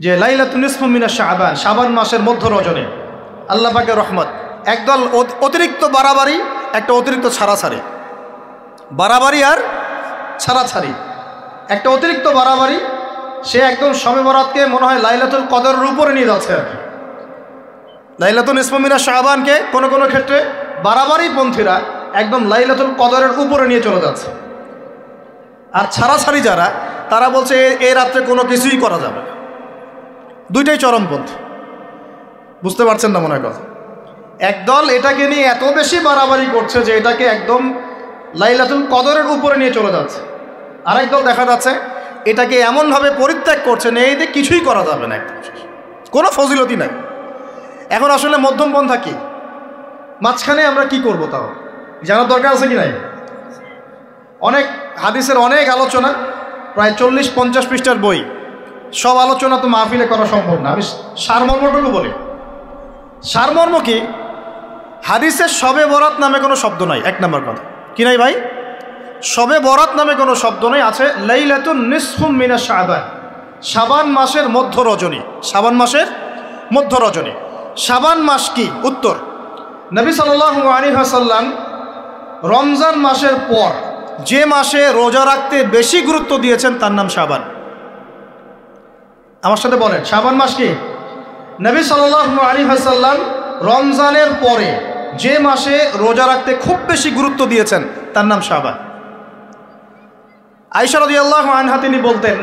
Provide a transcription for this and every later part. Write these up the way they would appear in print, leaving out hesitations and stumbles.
যে লাইলাতুন নিসফু মিনাশ শাবান, শাবান মাসের মধ্য রজনী আল্লাহ পাকের রহমত। একদল অতিরিক্ত বাড়াবাড়ি, একটা অতিরিক্ত ছাড়াছাড়ি, বাড়াবাড়ি আর ছাড়াছাড়ি। একটা অতিরিক্ত বাড়াবাড়ি, সে একদম শবে বরাতকে মনে হয় লাইলাতুল কদরের উপরে নিয়ে যাচ্ছে আর কি। লাইলাতুন নিসফু মিনাশ শাবানকে কোনো কোনো ক্ষেত্রে বাড়াবাড়ি পন্থীরা একদম লাইলাতুল কদরের উপরে নিয়ে চলে যাচ্ছে। আর ছাড়াছাড়ি যারা, তারা বলছে এই রাত্রে কোনো কিছুই করা যাবে না। দুইটাই চরমপন্থী, বুঝতে পারছেন না মনে হয় কথা। একদল এটাকে নিয়ে এত বেশি বাড়াবাড়ি করছে যে এটাকে একদম লাইলাতুল কদরের উপরে নিয়ে চলে যাচ্ছে। আরেক দল দেখা যাচ্ছে এটাকে এমনভাবে পরিত্যাগ করছে না, এই দিয়ে কিছুই করা যাবে না, একদম কোনো ফজিলতি নাই। এখন আসলে মধ্যমপন্থা কি, মাঝখানে আমরা কি করব তাও জানার দরকার আছে কি নাই? অনেক হাদিসের অনেক আলোচনা, প্রায় 40-50 পৃষ্ঠার বই, সব আলোচনা তো মাহফিলে করা সম্ভব না। আমি সারমর্মটুকু বলি। সারমর্ম কি? হাদিসের শবে বরাত নামে কোনো শব্দ নাই, এক নম্বর কথা। কি নাই ভাই? শবে বরাত নামে কোনো শব্দ নেই। আছে লাইলাতুন নিসফু মিনাশ শাবান, শাবান মাসের মধ্য রজনী। শাবান মাসের মধ্য রজনী। শাবান মাস কি? উত্তর, নবী সাল্লাল্লাহু আলাইহি ওয়াসাল্লাম রমজান মাসের পর যে মাসে রোজা রাখতে বেশি গুরুত্ব দিয়েছেন তার নাম শাবান। আমার সাথে বলেন, শাবান মাস কি? নবী সাল্লাল্লাহু আলাইহি ওয়াসাল্লাম রমজানের পরে যে মাসে রোজা রাখতে খুব বেশি গুরুত্ব দিয়েছেন তার নাম শাবান। আয়েশা রাদিয়াল্লাহু আনহা তিনি বলতেন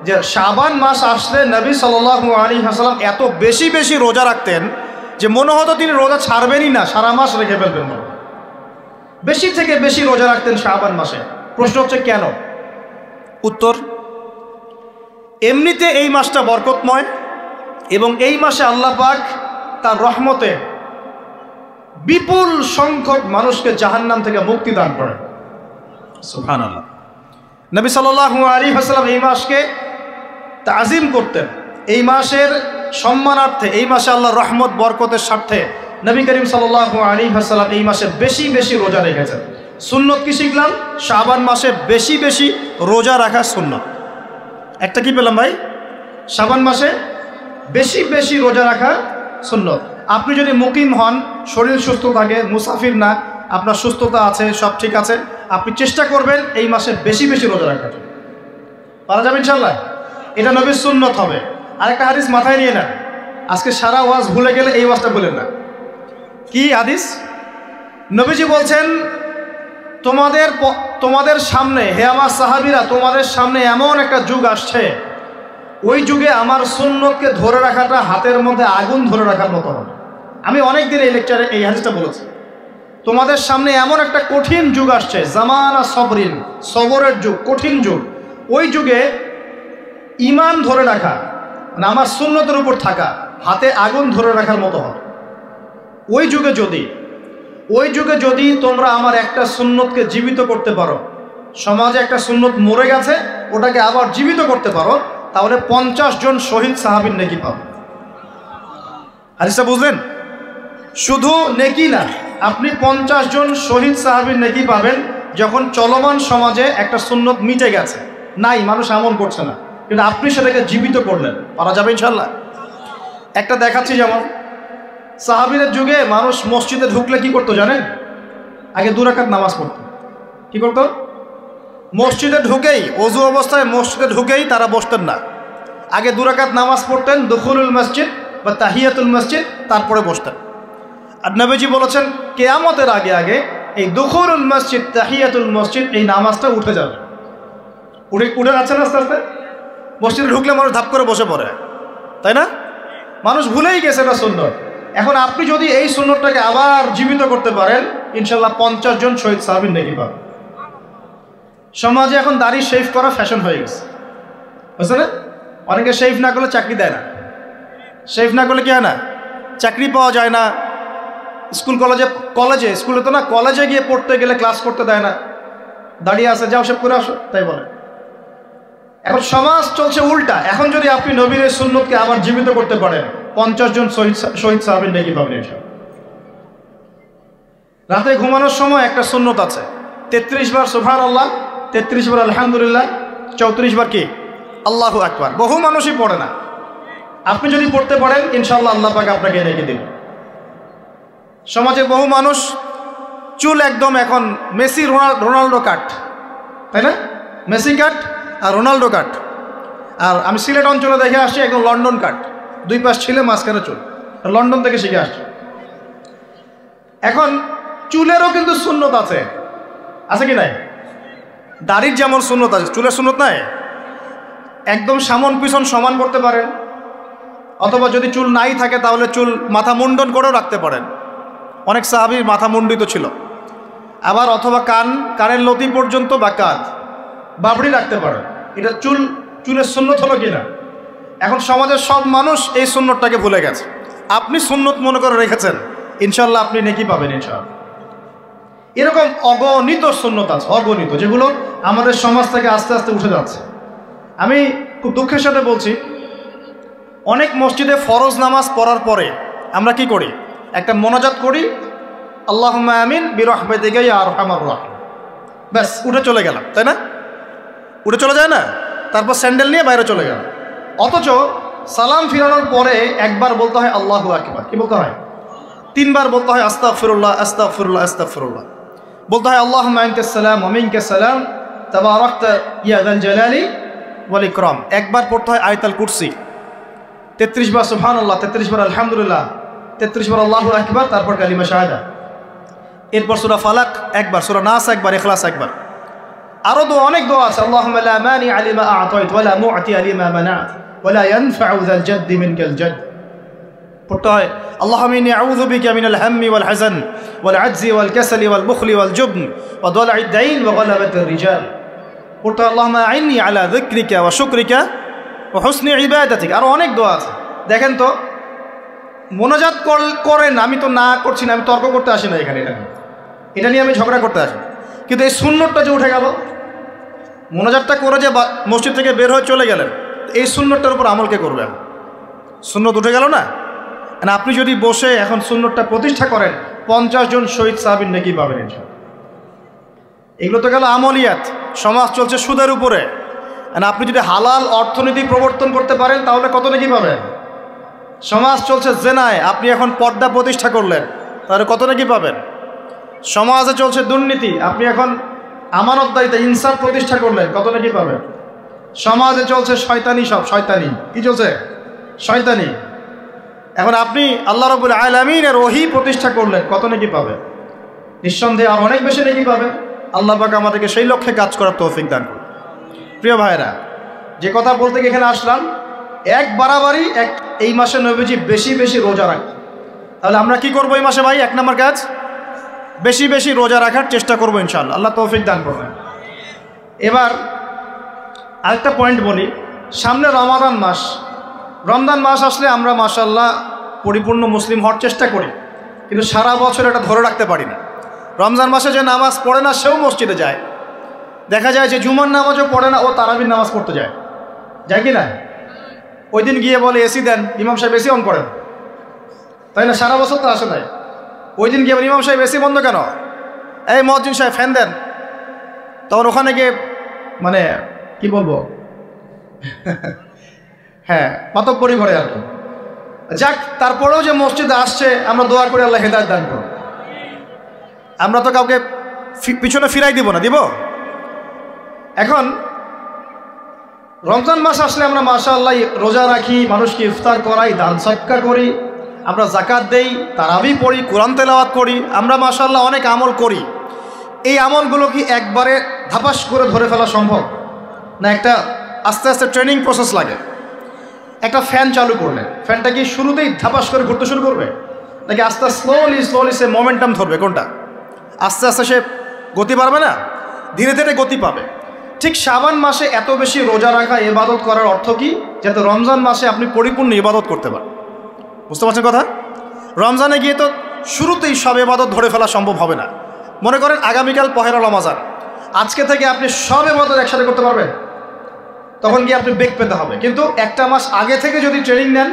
যে শাবান মাস আসলে নবী সাল্লাল্লাহু আলাইহি ওয়াসাল্লাম এত বেশি বেশি রোজা রাখতেন যে মনে হতো তিনি রোজা ছাড়বেনই না, সারা মাস রেখে ফেলবেন। বেশি থেকে বেশি রোজা রাখতেন শাবান মাসে। প্রশ্ন হচ্ছে কেন? উত্তর, এমনিতে এই মাসটা বরকতময় এবং এই মাসে আল্লাহ পাক তার রহমতে বিপুল সংখ্যক মানুষকে জাহান্নাম থেকে মুক্তি দান করেন। সুবহানাল্লাহ। নবী সাল্লাল্লাহু আলাইহি ওয়াসাল্লাম এই মাসকে তাজিম করতেন। এই মাসের সম্মানার্থে, এই মাসে আল্লাহর রহমত বরকতের স্বার্থে নবী করিম সাল্লাল্লাহু আলাইহি ওয়াসাল্লাম এই মাসে বেশি বেশি রোজা রেখেছেন। সুন্নত কি শিখলাম? শাবান মাসে বেশি বেশি রোজা রাখা সুন্নত। একটা কি পেলাম ভাই? শাবান মাসে বেশি বেশি রোজা রাখা সুন্নত। আপনি যদি মুকিম হন, শরীর সুস্থ থাকে, মুসাফির না, আপনার সুস্থতা আছে, সব ঠিক আছে, আপনি চেষ্টা করবেন এই মাসে বেশি বেশি রোজা রাখার। পারা যাবে ইনশাল্লাহ। এটা নবীর সুন্নত হবে। আরেকটা হাদিস মাথায় নিয়ে নেন, আজকে সারা ওয়াজ ভুলে গেলে এই ওয়াজটা বলেন না। কি হাদিস? নবীজি বলছেন, তোমাদের সামনে, হে আমার সাহাবীরা, তোমাদের সামনে এমন একটা যুগ আসছে, ওই যুগে আমার সুন্নতকে ধরে রাখাটা হাতের মধ্যে আগুন ধরে রাখার মতো হবে। আমি অনেক দিন এই লেকচারে এই হাদিসটা বলেছি। তোমাদের সামনে এমন একটা কঠিন যুগ আসছে, জামানা সবরিন, সবরের যুগ, কঠিন যুগ। ওই যুগে ঈমান ধরে রাখা, মানে আমার সুন্নতের উপর থাকা, হাতে আগুন ধরে রাখার মতো হবে। ওই যুগে যদি তোমরা আমার একটা সুন্নতকে জীবিত করতে পারো, সমাজে একটা সুন্নত মরে গেছে, ওটাকে আবার জীবিত করতে পারো, তাহলে 50 জন শহীদ সাহাবীর নেকি পাবে। হাদিসটা বুঝলেন? শুধু নেকি না, আপনি 50 জন শহীদ সাহাবীর নেকি পাবেন যখন চলমান সমাজে একটা সুন্নত মিটে গেছে, নাই, মানুষ আমল করছে না, কিন্তু আপনি সেটাকে জীবিত করলেন। পারা যাবে ইনশাল্লাহ। একটা দেখাচ্ছি, যেমন সাহাবীদের যুগে মানুষ মসজিদে ঢুকলে কি করতো জানেন? আগে 2 রাকাত নামাজ পড়তো। কি করতো? মসজিদে ঢুকেই, ওযু অবস্থায় মসজিদে ঢুকেই তারা বসতেন না। আগে 2 রাকাত নামাজ পড়তেন, দুখুলুল মসজিদ বা তাহিয়াতুল মসজিদ, তারপরে বসতেন। আর নবীজি বলেছেন কিয়ামতের আগে আগে এই দুখুলুল মসজিদ, তাহিয়াতুল মসজিদ, এই নামাজটা উঠে যাবে। উঠে যাচ্ছে না আস্তে আস্তে। মসজিদে ঢুকলে মানুষ ধাপ করে বসে পড়ে, তাই না? মানুষ ভুলেই গেছে এটা সুন্নত। এখন আপনি যদি এই সুন্নতটাকে আবার জীবিত করতে পারেন, ইনশাল্লাহ 50 জন শহীদ সাহাবীর নেকি পাবেন। সমাজে এখন দাড়ি শেভ করা ফ্যাশন হয়ে গেছে, বুঝছে না? অনেকে শেভ না করলে চাকরি দেয় না। শেভ না করলে কি হয় না? চাকরি পাওয়া যায় না। স্কুলে তো না, কলেজে গিয়ে পড়তে গেলে ক্লাস করতে দেয় না। দাঁড়িয়ে আছে, যাও শেভ করে আসো, তাই বলে। এখন সমাজ চলছে উল্টা। এখন যদি আপনি নবীর সুন্নতকে আবার জীবিত করতে পারেন, 50 জন শহীদ সাহাবীর নেকি পাবেন ইনশাআল্লাহ। রাতে ঘুমানোর সময় একটা সুন্নত আছে, 33 বার সুবহানাল্লাহ, 33 বার আলহামদুলিল্লাহ, 34 বার কি আল্লাহু আকবার। বহু মানুষই পড়ে না। আপনি যদি পড়তে পারেন ইনশাআল্লাহ আল্লাহ পাক আপনাকে রেখে দিন। সমাজে বহু মানুষ চুল একদম এখন মেসি রোনাল্ডো কাট, তাই না? মেসি কাট আর রোনাল্ডো কাট। আর আমি সিলেট অঞ্চলে দেখে আসছি একদম লন্ডন কাট, দুই পাশ ছিলে মাঝখানে চুল, লন্ডন থেকে শিখে আসছি। এখন চুলেরও কিন্তু সুন্নত আছে, আছে কি নাই? দাড়ির যেমন সুন্নত আছে, চুলের সুন্নত নাই। একদম সামন পিছন সমান করতে পারেন, অথবা যদি চুল নাই থাকে তাহলে চুল মাথা মুন্ডন করেও রাখতে পারেন। অনেক সাহাবীর মাথা মুন্ডিত ছিল। আবার অথবা কানের লতি পর্যন্ত বা কাঁধ বাবড়ি রাখতে পারেন। এটা চুলের সুন্নত হলো কিনা? এখন সমাজের সব মানুষ এই সুন্নতটাকে ভুলে গেছে। আপনি সুন্নত মনে করে রেখেছেন, ইনশাল্লাহ আপনি নেকি পাবেন ইনশাআল্লাহ। এরকম অগণিত সুন্নত আছে, অগণিত, যেগুলো আমাদের সমাজ থেকে আস্তে আস্তে উঠে যাচ্ছে। আমি খুব দুঃখের সাথে বলছি, অনেক মসজিদে ফরজ নামাজ পড়ার পরে আমরা কি করি? একটা মোনাজাত করি, আল্লাহুম্মা আমিন বিরহমাতিকা ইয়া আরহামার রাহিম, ব্যাস উঠে চলে গেলাম, তাই না? উঠে চলে যায় না? তারপর স্যান্ডেল নিয়ে বাইরে চলে গেল। অথচ সালাম ফিরানোর পরে একবার বলতে হয় আল্লাহু আকবার, কি বলতে হয়? 3 বার বলতে হয় আস্তাগফিরুল্লাহ আস্তাগফিরুল্লাহ আস্তাগফিরুল্লাহ। বলতে হয় আল্লাহুম্মা আনতাস সালাম ওয়া মিনকাস সালাম তাবারাকতা ইয়া যাল জালালি ওয়াল ইকরাম। একবার পড়তে হয় আয়াতুল কুরসি, 33 বার সুবহানাল্লাহ, 33 বার আলহামদুলিল্লাহ, 33 বার আল্লাহু আকবার, তারপর কালিমা শাহাদা। এরপর সূরা ফালাক একবার, সূরা নাস একবার, ইখলাস একবার। আরো দোয়া, অনেক দোয়া আছে। আল্লাহুম্মা লা মানি লিমা আ'তাইত ওয়া লা মু'তি লিমা মানা'ত ওয়া লা ইয়ানফা'ু যাল জাদ্দি মিনকাল জাদ। পড়তে হয় আল্লাহুম্মা ইন্নী আউযু বিকা মিনাল হাম্মি ওয়াল হাযান ওয়াল আজজি ওয়াল কাসালি ওয়াল বুখলি ওয়াল জুবন ওয়া দালা'id দাইন ওয়া গালাবাতির রিজাল। পড়তে হয় আল্লাহুম্মা আ'ইন্নী আলা যিকরিকা ওয়া শুকরিকা ওয়া হুসনি ইবাদাতিক। আরো অনেক দোয়া আছে। দেখেন তো, মোনাজাত করেন, আমি তো না করছি না, আমি তর্ক করতে আসি না এখানে, এটা নিয়ে আমি ঝগড়া করতে আসি। কিন্তু এই সুন্নতটা যে উঠে গেল, মোনাজাতটা করে যে মসজিদ থেকে বের হয়ে চলে গেলেন, এই সুন্নতটার উপর আমল কে করবে? সুন্নত উঠে গেল না? আপনি যদি বসে এখন সুন্নতটা প্রতিষ্ঠা করেন, 50 জন শহীদ সাহাবীর নেকি পাবেন ইনশাআল্লাহ। এগুলো তো গেল আমলিয়াত। সমাজ চলছে সুদের উপরে, আপনি যদি হালাল অর্থনীতি প্রবর্তন করতে পারেন তাহলে কত নেকি পাবেন? সমাজ চলছে জেনায়, আপনি এখন পর্দা প্রতিষ্ঠা করলেন, তাহলে কত নেকি পাবেন? সমাজে চলছে দুর্নীতি, আপনি এখন আমানতদারিতা ইনসাফ প্রতিষ্ঠা করলেন, কত নেকি পাবেন? সমাজে চলছে শয়তানি, সব শয়তানি, কি চলছে? শয়তানি। এখন আপনি আল্লাহ রাব্বুল আলামিনের ওহী প্রতিষ্ঠা করলেন, কত নেকি পাবেন? নিঃসন্দেহে আর অনেক বেশি নেকি পাবেন। আল্লাহ পাক আমাদেরকে সেই লক্ষ্যে কাজ করার তৌফিক দান করুন। প্রিয় ভাইরা, যে কথা বলতে গিয়ে এখানে আসলাম, এক বাড়াবাড়ি এই মাসে নবীজি বেশি বেশি রোজা রাখেন। তাহলে আমরা কি করবো এই মাসে ভাই? 1 নম্বর কাজ, বেশি বেশি রোজা রাখার চেষ্টা করবো ইনশাআল্লাহ, আল্লাহ তৌফিক দান করবেন। এবার আরেকটা পয়েন্ট বলি, সামনে রমাদান মাস। রমজান মাস আসলে আমরা মাশাআল্লাহ পরিপূর্ণ মুসলিম হওয়ার চেষ্টা করি, কিন্তু সারা বছর এটা ধরে রাখতে পারি না। রমজান মাসে যে নামাজ পড়ে না সেও মসজিদে যায়। দেখা যায় যে জুমার নামাজও পড়ে না, ও তারাবির নামাজ পড়তে যায়, যায় কি না? ওই দিন গিয়ে বলে এসি দেন, ইমাম সাহেব এসি অন করেন, তাই না? সারা বছর তো আসে নাই। ওই দিন গিয়ে ইমাম সাহেব এসি বন্ধ কেন? এই মুয়াজ্জিন সাহেব ফ্যান দেন। তখন ওখানে গিয়ে মানে কি বলবো, হ্যাঁ মাতব্বরি ঘরে আর কি। যাক, তারপরেও যে মসজিদে আসছে, আমরা দোয়া করি আল্লাহ হেদায়েত দান করুন। আমরা তো কাউকে পিছনে ফিরাই দিব না, দিব? এখন রমজান মাস আসলে আমরা মাশাআল্লাহ রোজা রাখি, মানুষকে ইফতার করাই, দান সদকা করি, আমরা যাকাত দেই, তারাবি পড়ি, কোরআন তেলাওয়াত করি, আমরা মাশাআল্লাহ অনেক আমল করি। এই আমলগুলো কি একবারে ধাপাস করে ধরে ফেলা সম্ভব না? একটা আস্তে আস্তে ট্রেনিং প্রসেস লাগে। একটা ফ্যান চালু করলে ফ্যানটা কি শুরুতেই ধাপাস করে ঘুরতে শুরু করবে, নাকি আস্তে স্লোলি সে মোমেন্টাম ধরবে? কোনটা? আস্তে আস্তে সে গতি পাবে না, ধীরে ধীরে গতি পাবে। ঠিক শাবান মাসে এত বেশি রোজা রাখা, ইবাদত করার অর্থ কি? যাতে রমজান মাসে আপনি পরিপূর্ণ ইবাদত করতে পারেন। বুঝতে পারছেন কথা? রমজানে গিয়ে তো শুরুতেই সব ইবাদত ধরে ফেলা সম্ভব হবে না। মনে করেন আগামীকাল পহেলা রমজান, আজকে থেকে আপনি সব ইবাদত একসাথে করতে পারবেন? তখন গিয়ে আপনি বেগ পেতে হবে। কিন্তু একটা মাস আগে থেকে যদি ট্রেনিং নেন,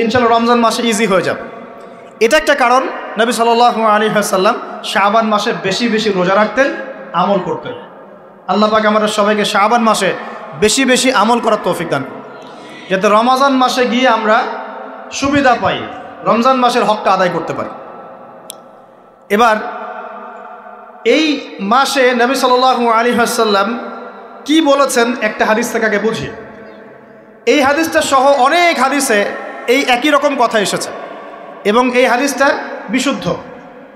ইনশাআল্লাহ রমজান মাসে ইজি হয়ে যাবে। এটা একটা কারণ নবী সাল্লাল্লাহু আলাইহি ওয়াসাল্লাম শাবান মাসে বেশি বেশি রোজা রাখতেন, আমল করতেন। আল্লাহ পাক আমাদের সবাইকে শাবান মাসে বেশি বেশি আমল করার তৌফিক দান করুন। যাতে রমজান মাসে গিয়ে আমরা সুবিধা পাই, রমজান মাসের হকটা আদায় করতে পারি। এবার এই মাসে নবী সাল্লাল্লাহু আলাইহি ওয়াসাল্লাম কি বলেছেন একটা হাদিস থেকে আগে বুঝি। এই হাদিসটা সহ অনেক হাদিসে এই একই রকম কথা এসেছে এবং এই হাদিসটা বিশুদ্ধ।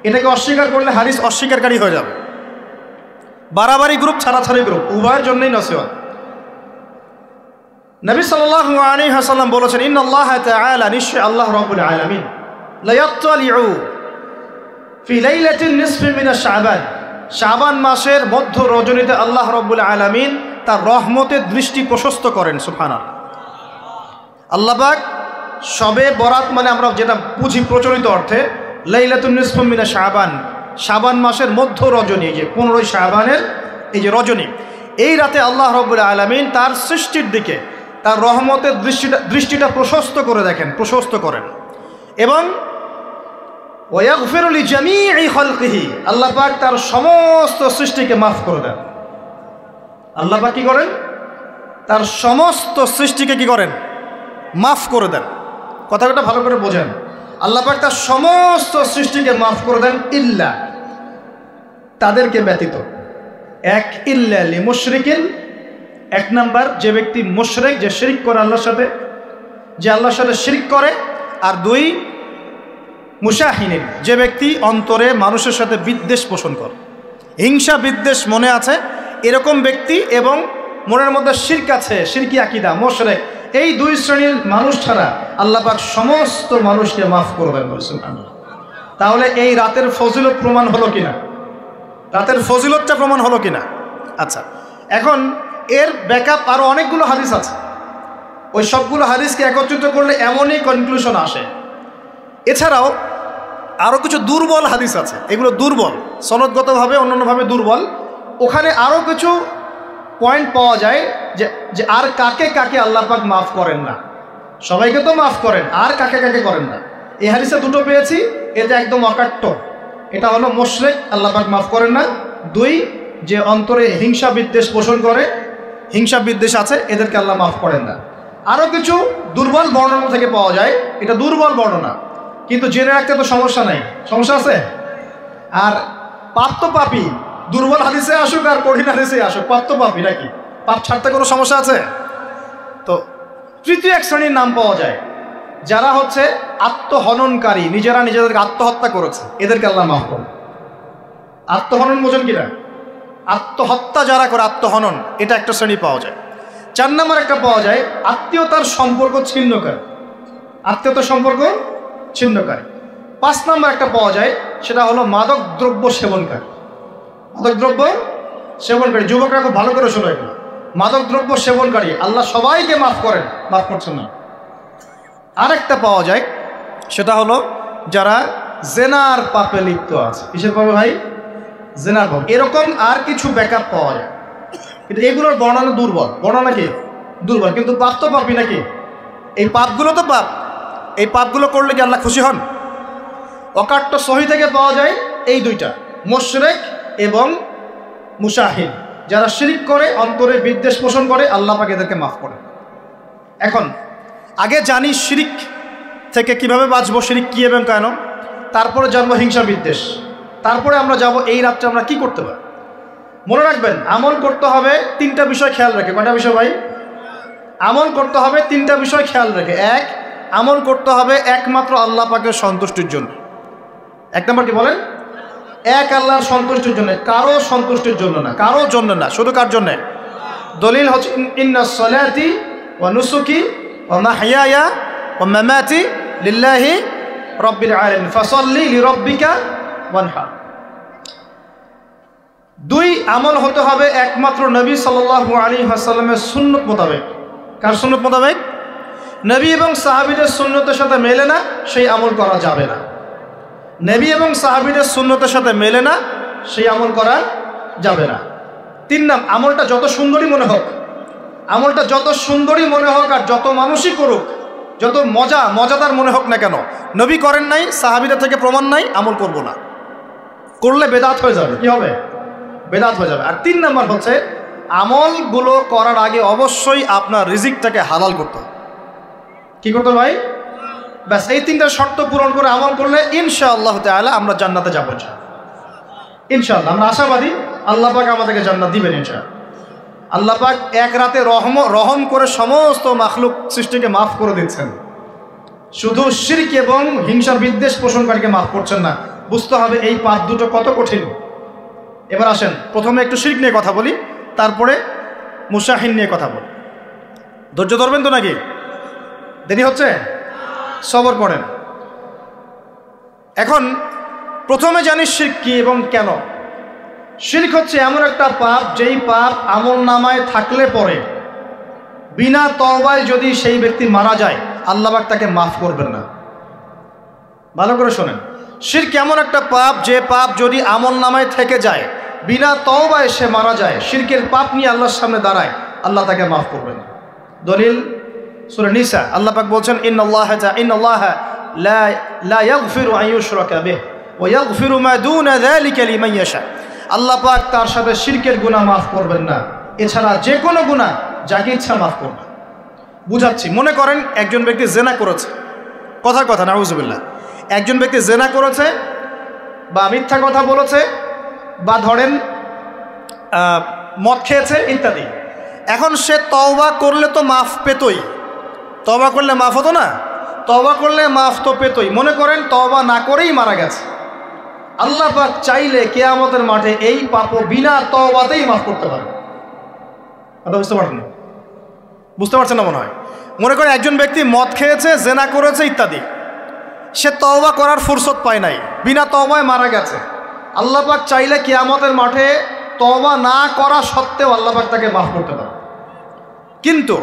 এটাকে অস্বীকার করলে হাদিস অস্বীকারী হয়ে যাবে। বাড়াবাড়ি গ্রুপ, ছাড়াছাড়ি গ্রুপ, উভয়ের জন্যই নসিহত। নবী সাল্লাল্লাহু আলাইহি ওয়াসাল্লাম বলেছেন, ইন্নাল্লাহ তাআলা, নিশ্চয় আল্লাহ রাব্বুল আলামিন, লা ইয়াত্তালিউ ফি লাইলাতিন নিসফি মিন শাবান, শাবান মাসের মধ্য রজনীতে আল্লাহ রাব্বুল আলামিন তার রহমতের দৃষ্টি প্রশস্ত করেন। সুবহানাল্লাহ। আল্লাহ পাক শবে বরাত মানে আমরা যেটা বুঝি প্রচলিত অর্থে, লাইলাতুন নিসফি মিন শাবান, শাবান মাসের মধ্য রজনী, যে 15 শাবানের এই যে রজনী, এই রাতে আল্লাহ রাব্বুল আলামিন তার সৃষ্টির দিকে তার রহমতের দৃষ্টিটা প্রশস্ত করে দেখেন, প্রশস্ত করেন। এবং ওয়াগফিরু লিজামিই খালকিহি, আল্লাহ পাক তার সমস্ত সৃষ্টিকে মাফ করে দেন। আল্লাহ পাক কি করেন? তার সমস্ত সৃষ্টিকে কি করেন? মাফ করে দেন। কথাটা ভালো করে বোঝেন। আল্লাহ পাক তার সমস্ত সৃষ্টিকে মাফ করে দেন, ইল্লা, তাদেরকে ব্যতীত। এক, ইল্লা লিমুশরিকিন, এক নাম্বার যে ব্যক্তি মুশরিক, যে শিরক করে আল্লাহর সাথে, যে আল্লাহর সাথে শিরক করে। আর দুই, মুশাহিনিন, যে ব্যক্তি অন্তরে মানুষের সাথে বিদ্বেষ পোষণ করে, হিংসা বিদ্বেষ মনে আছে এরকম ব্যক্তি, এবং মনের মধ্যে শিরক আছে, শিরকি আকীদা, মুশরিক, এই দুই শ্রেণীর মানুষ ছাড়া আল্লাহ পাক সমস্ত মানুষকে মাফ করবেন। তাহলে এই রাতের ফজিলত প্রমাণ হলো কিনা? রাতের ফজিলতটা প্রমাণ হলো কিনা? আচ্ছা, এখন এর ব্যাকআপ আরও অনেকগুলো হাদিস আছে। ওই সবগুলো হাদিসকে একত্রিত করলে এমনই কনক্লুশন আসে। এছাড়াও আরও কিছু দুর্বল হাদিস আছে, এগুলো দুর্বল, সনদগতভাবে অন্যান্যভাবে দুর্বল। ওখানে আরও কিছু পয়েন্ট পাওয়া যায় যে আর কাকে কাকে আল্লাহ পাক মাফ করেন না। সবাইকে তো মাফ করেন, আর কাকে কাকে করেন না। এই হাদিসে দুটো পেয়েছি, এটা একদম অকাট্য। এটা হলো মুশরিক, আল্লাহ পাক মাফ করেন না। দুই, যে অন্তরে হিংসা বিদ্বেষ পোষণ করে, হিংসা বিদ্বেষ আছে, এদেরকে আল্লাহ মাফ করেন না। আরও কিছু দুর্বল বর্ণনা থেকে পাওয়া যায়, এটা দুর্বল বর্ণনা, কিন্তু জেনে রাখতে তো সমস্যা নাই। সমস্যা আছে? আর পাপ তো পাপি, দুর্বল হাদিসে আসুক আর কঠিন হাদিসে আসুক, পাপ তো পাপি নাকি? পাপ ছাড়তে কোনো সমস্যা আছে? তো তৃতীয় এক শ্রেণীর নাম পাওয়া যায়, যারা হচ্ছে আত্মহননকারী, নিজেরা নিজেদেরকে আত্মহত্যা করেছে, এদেরকে আল্লাহ মাফ করেন। আত্মহনন বোঝেন কিনা? আত্মহত্যা যারা করে, আত্মহনন, এটা একটা শ্রেণী পাওয়া যায়। 4 নম্বর একটা পাওয়া যায় আত্মীয়তার সম্পর্ক ছিন্নকারী, আত্মীয়তার সম্পর্ক ছিন্নকারী। 5 নম্বর একটা পাওয়া যায়, সেটা হলো মাদক দ্রব্য সেবনকারী। মাদক দ্রব্য সেবনকারী, যুবকরা খুব ভালো করে শোনো এগুলো। মাদক দ্রব্য সেবনকারী আল্লাহ সবাইকে মাফ করেন, মাফ করছেন না। আরেকটা পাওয়া যায়, সেটা হলো যারা জেনার পাপে লিপ্ত আছে। কিসের পাপে ভাই? জেনার পাপ। এরকম আর কিছু ব্যাকআপ পাওয়া যায়, কিন্তু এগুলোর বর্ণনা দুর্বল। বর্ণনা কি? দুর্বল, কিন্তু পাপ তো পাপই নাকি? এই পাপগুলো তো পাপ, এই পাপগুলো করলে কি আল্লাহ খুশি হন? অকাট্য সহি থেকে পাওয়া যায় এই দুইটা, মুশরিক এবং মুশাহিন, যারা শিরক করে, অন্তরে বিদ্বেষ পোষণ করে, আল্লাহ পাক এদেরকে মাফ করেন। এখন আগে জানি শিরক থেকে কিভাবে বাঁচবো, শিরক কি এবং কেন, তারপরে জানবো হিংসা বিদ্বেষ, তারপরে আমরা যাব এই রাত্রে আমরা কি করতে পারি। মনে রাখবেন, আমল করতে হবে 3টা বিষয় খেয়াল রেখে। কয়টা বিষয় ভাই? আমল করতে হবে 3টা বিষয় খেয়াল রেখে। এক, আমল করতে হবে একমাত্র আল্লাহ পাকের সন্তুষ্টির জন্য। 1 নম্বর কি বলেন? এক, আল্লাহর সন্তুষ্টির জন্য, কারো সন্তুষ্টির জন্য না, কারো জন্য না, শুধু কার জন্য? দলিল হচ্ছে ইন্নাস সালাতি ওয়া নুসুকি ওয়া মাহইয়ায়া ওয়া মামাতি লিল্লাহি রাব্বিল আলামিন ফাসাল্লি লিরাব্বিকা ওয়ানহার। 2, আমল হতে হবে একমাত্র নবী সাল্লাল্লাহু আলাইহি ওয়াসাল্লামের সুন্নত মোতাবেক। কার সুন্নত মোতাবেক? নবী এবং সাহাবীদের সুন্নতের সাথে মেলে না, সেই আমল করা যাবে না। নবী এবং সাহাবীদের সুন্নতের সাথে মেলে না, সেই আমল করা যাবে না। 3 নাম, আমলটা যত সুন্দরী মনে হোক, আমলটা যত সুন্দরী মনে হোক আর যত মানুষই করুক, যত মজাদার মনে হোক না কেন, নবী করেন নাই, সাহাবীদের থেকে প্রমাণ নাই, আমল করব না। করলে বেদাত হয়ে যাবে। কি হবে? বেদাত হয়ে যাবে। আর 3 নাম্বার হচ্ছে, আমলগুলো করার আগে অবশ্যই আপনার রিজিকটাকে হালাল করতে হবে। কি করতে হবে ভাই? ব্যাস এই তিনটা শর্ত পূরণ করে আমল করলে ইনশাআল্লাহ তাআলা আমরা জান্নাতে যাব ইনশাআল্লাহ। আমরা আশাবাদী আল্লাহ পাক আমাদেরকে জান্নাত দিবেন ইনশাআল্লাহ। আল্লাহ পাক এক রাতে রহম করে সমস্ত মাখলুক সৃষ্টিকে মাফ করে দিচ্ছেন, শুধু শিরক এবং হিংসার বিদ্বেষ পোষণকারীকে মাফ করছেন না। বুঝতে হবে এই পাপ দুটো কত কঠিন। এবার আসেন প্রথমে একটু শিরক নিয়ে কথা বলি, তারপরে মুশাহিন নিয়ে কথা বলি। ধৈর্য ধরবেন তো নাকি? দেরি হচ্ছে? সবর করেন। এখন প্রথমে জানি শিরক কি এবং কেন। শিরক হচ্ছে এমন একটা পাপ, যেই পাপ আমল নামায় থাকলে পরে বিনা তওবায় যদি সেই ব্যক্তি মারা যায় আল্লাহ পাক তাকে মাফ করবেন না। ভালো করে শোনেন, শিরক এমন একটা পাপ, যে পাপ যদি আমল নামায় থেকে যায়, বিনা তওবায় সে মারা যায়, শিরকের পাপ নিয়ে আল্লাহর সামনে দাঁড়ায়, আল্লাহ তাকে মাফ করবেন না। দলিল সূরা নিসা, আল্লাহ পাক বলছেন ইন্নাল্লাহা লা ইয়াগফিরু আন ইউশরাকা বিহি ওয়া ইয়াগফিরু মা দুনা যালিকা লিমান ইয়াশা। আল্লাহ পাক তার সাথে শিরকের গুনাহ মাফ করবেন না, এছাড়া যে কোনো গুনাহ যাকে ইচ্ছা মাফ করবেন। বুঝাচ্ছি, মনে করেন একজন ব্যক্তি জেনা করেছে, কথার কথা নাউজুবিল্লাহ, একজন ব্যক্তি জেনা করেছে বা মিথ্যা কথা বলেছে বা ধরেন মদ খেয়েছে ইত্যাদি। এখন সে তওবা করলে তো মাফ পেতই, তওবা করলে মাফ হতো না? তওবা করলে মাফ তো পেতই। মনে করেন তওবা না করেই মারা গেছে, আল্লাহ পাক চাইলে কিয়ামতের মাঠে এই পাপও বিনা তওবাতেই মাফ করতে পারে। কথা বুঝতে পারছেন? বুঝতে পারছেন না মনে হয়। মনে করেন একজন ব্যক্তি মদ খেয়েছে, জেনা করেছে ইত্যাদি, সে তওবা করার ফুরসত পায় নাই, বিনা তওবায় মারা গেছে। আল্লাহ পাক চাইলে কিয়ামতের মাঠে তওবা না করা সত্ত্বেও আল্লাহ পাক তাকে মাফ করতে পারে। কিন্তু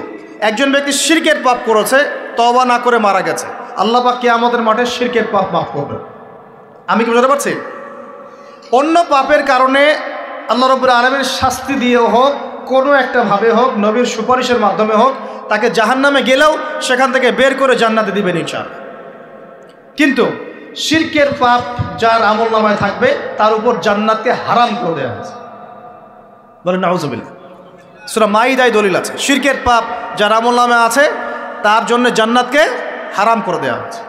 একজন ব্যক্তি শিরকের পাপ করেছে, তওবা না করে মারা গেছে, আল্লাহ পাক কিয়ামতের মাঠে শিরকের পাপ মাফ করবে। আমি কি বুঝতে পারছি? অন্য পাপের কারণে আল্লাহ রাব্বুল আলামিন শাস্তি দিয়ে হোক, কোনো একটা ভাবে হোক, নবীর সুপারিশের মাধ্যমে হোক, তাকে জাহান্নামে গেলেও সেখান থেকে বের করে জান্নাতে দিবেন ইনশাআল্লাহ। কিন্তু শিরকের পাপ যার আমলনামায় থাকবে তার উপর জান্নাতকে হারাম করে দেওয়া হয়েছে। বলেন নাউজুবিল্লাহ। সূরা মাইদায় দলিল আছে, শিরকের পাপ যার আমলনামায় আছে তার জন্য জান্নাতকে হারাম করে দেওয়া হয়েছে।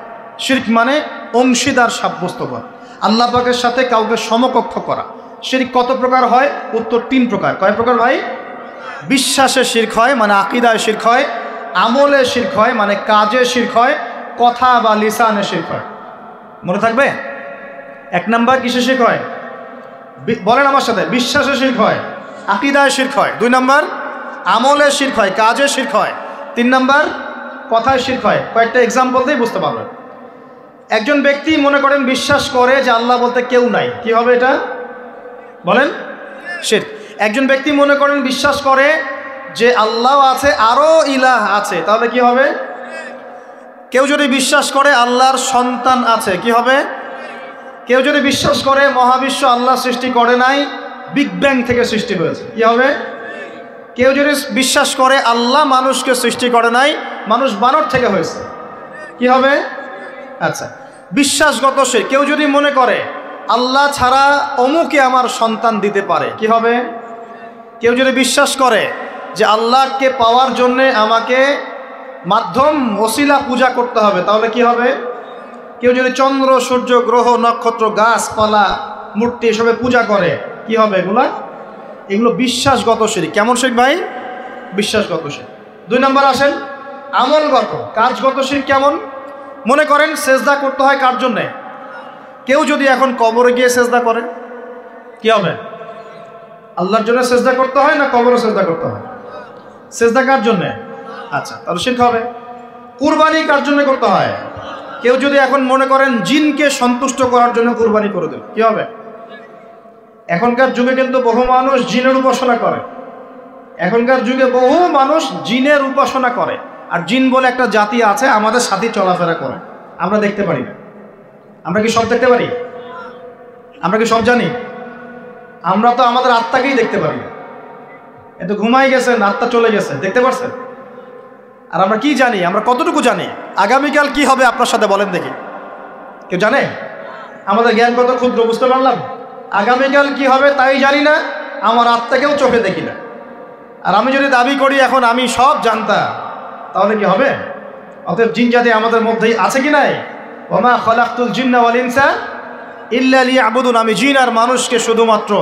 শিরক মানে অংশীদার সাব্যস্ত করা, আল্লাহ পাকের সাথে কাউকে সমকক্ষ করা। শিরক কত প্রকার হয়? উত্তর 3 প্রকার। কয় প্রকার ভাই? বিশ্বাসে শিরক হয়, মানে আকীদায় শিরক হয়। আমলে শিরক হয়, মানে কাজে শিরক হয়। কথা বা লিসানে শিরক হয়। মনে থাকবে? 1 নাম্বার কিসে শিরক হয়? বলেন আমার সাথে। বিশ্বাসে শিরক হয়, আকীদায় শিরক হয়। 2 নাম্বার আমলে শিরক হয়, কাজে শিরক হয়। 3 নাম্বার কথায় শিরক হয়। কয়েকটা এক্সাম্পল দিয়ে বুঝতে পারবেন। একজন ব্যক্তি মনে করেন বিশ্বাস করে যে আল্লাহ বলতে কেউ নাই, কি হবে এটা? বলেন শিরক। একজন ব্যক্তি মনে করেন বিশ্বাস করে যে আল্লাহ আছে, আরো ইলাহ আছে, তাহলে কি হবে? কেউ যদি বিশ্বাস করে আল্লাহর সন্তান আছে, কি হবে? কেউ যদি বিশ্বাস করে মহাবিশ্ব আল্লাহ সৃষ্টি করে নাই, বিগ ব্যাং থেকে সৃষ্টি হয়েছে, কি হবে? কেউ যদি বিশ্বাস করে আল্লাহ মানুষকে সৃষ্টি করে নাই, মানুষ বানর থেকে হয়েছে, কি হবে? আচ্ছা, বিশ্বাসগত শিরক। কেউ যদি মনে করে আল্লাহ ছাড়া অমুকে আমার সন্তান দিতে পারে, কি হবে? কেউ যদি বিশ্বাস করে যে আল্লাহকে পাওয়ার জন্যে আমাকে মাধ্যম ওসিলা পূজা করতে হবে, তাহলে কি হবে? কেউ যদি চন্দ্র, সূর্য, গ্রহ, নক্ষত্র, গাছপালা, মূর্তি এসবে পূজা করে, কি হবে? এগুলো বিশ্বাসগত শিরক। কেমন শিরক ভাই? বিশ্বাসগত শিরক। 2 নাম্বার আসেন আমলগত, কাজগত শিরক। কেমন? মনে করেন সেজদা করতে হয় কার জন্যে? কেউ যদি এখন কবরে গিয়ে সেজদা করে, কি হবে? আল্লাহর জন্য সেজদা করতে হয় না কবরে সেজদা করতে হয়? সেজদা কার জন্যে? আচ্ছা, তাহলে শিরক হবে। কুরবানি কার জন্য করতে হয়? কেউ যদি এখন মনে করেন জিনকে সন্তুষ্ট করার জন্য কুরবানি করে দিল, কি হবে? এখনকার যুগে কিন্তু বহু মানুষ জিনের উপাসনা করে। এখনকার যুগে বহু মানুষ জিনের উপাসনা করে। আর জিন বলে একটা জাতি আছে, আমাদের সাথে চলাফেরা করে, আমরা দেখতে পারি না। আমরা কি সব দেখতে পারি? আমরা কি সব জানি? আমরা তো আমাদের আত্মাকেই দেখতে পারি না। এত ঘুমাই গেছেন, আত্মা চলে গেছে, দেখতে পারছেন? আর আমরা কি জানি? আমরা কতটুকু জানি আগামীকাল কি হবে আপনার সাথে? বলেন দেখি, কেউ জানে? আমাদের জ্ঞান কত ক্ষুদ্র, বুঝতে পারলাম। আগামীকাল কি হবে তাই জানি না, আমার আত্মাকেও চোখে দেখি না। আর আমি যদি দাবি করি এখন আমি সব জানতাম, তাহলে কি হবে? অতএব জিন জাতি আমাদের মধ্যেই আছে কি নাই? ওমা খালাকতুল জিন্না ওয়াল ইনসা ইল্লা লিয়াবুদুন, আমি জিন আর মানুষকে শুধুমাত্র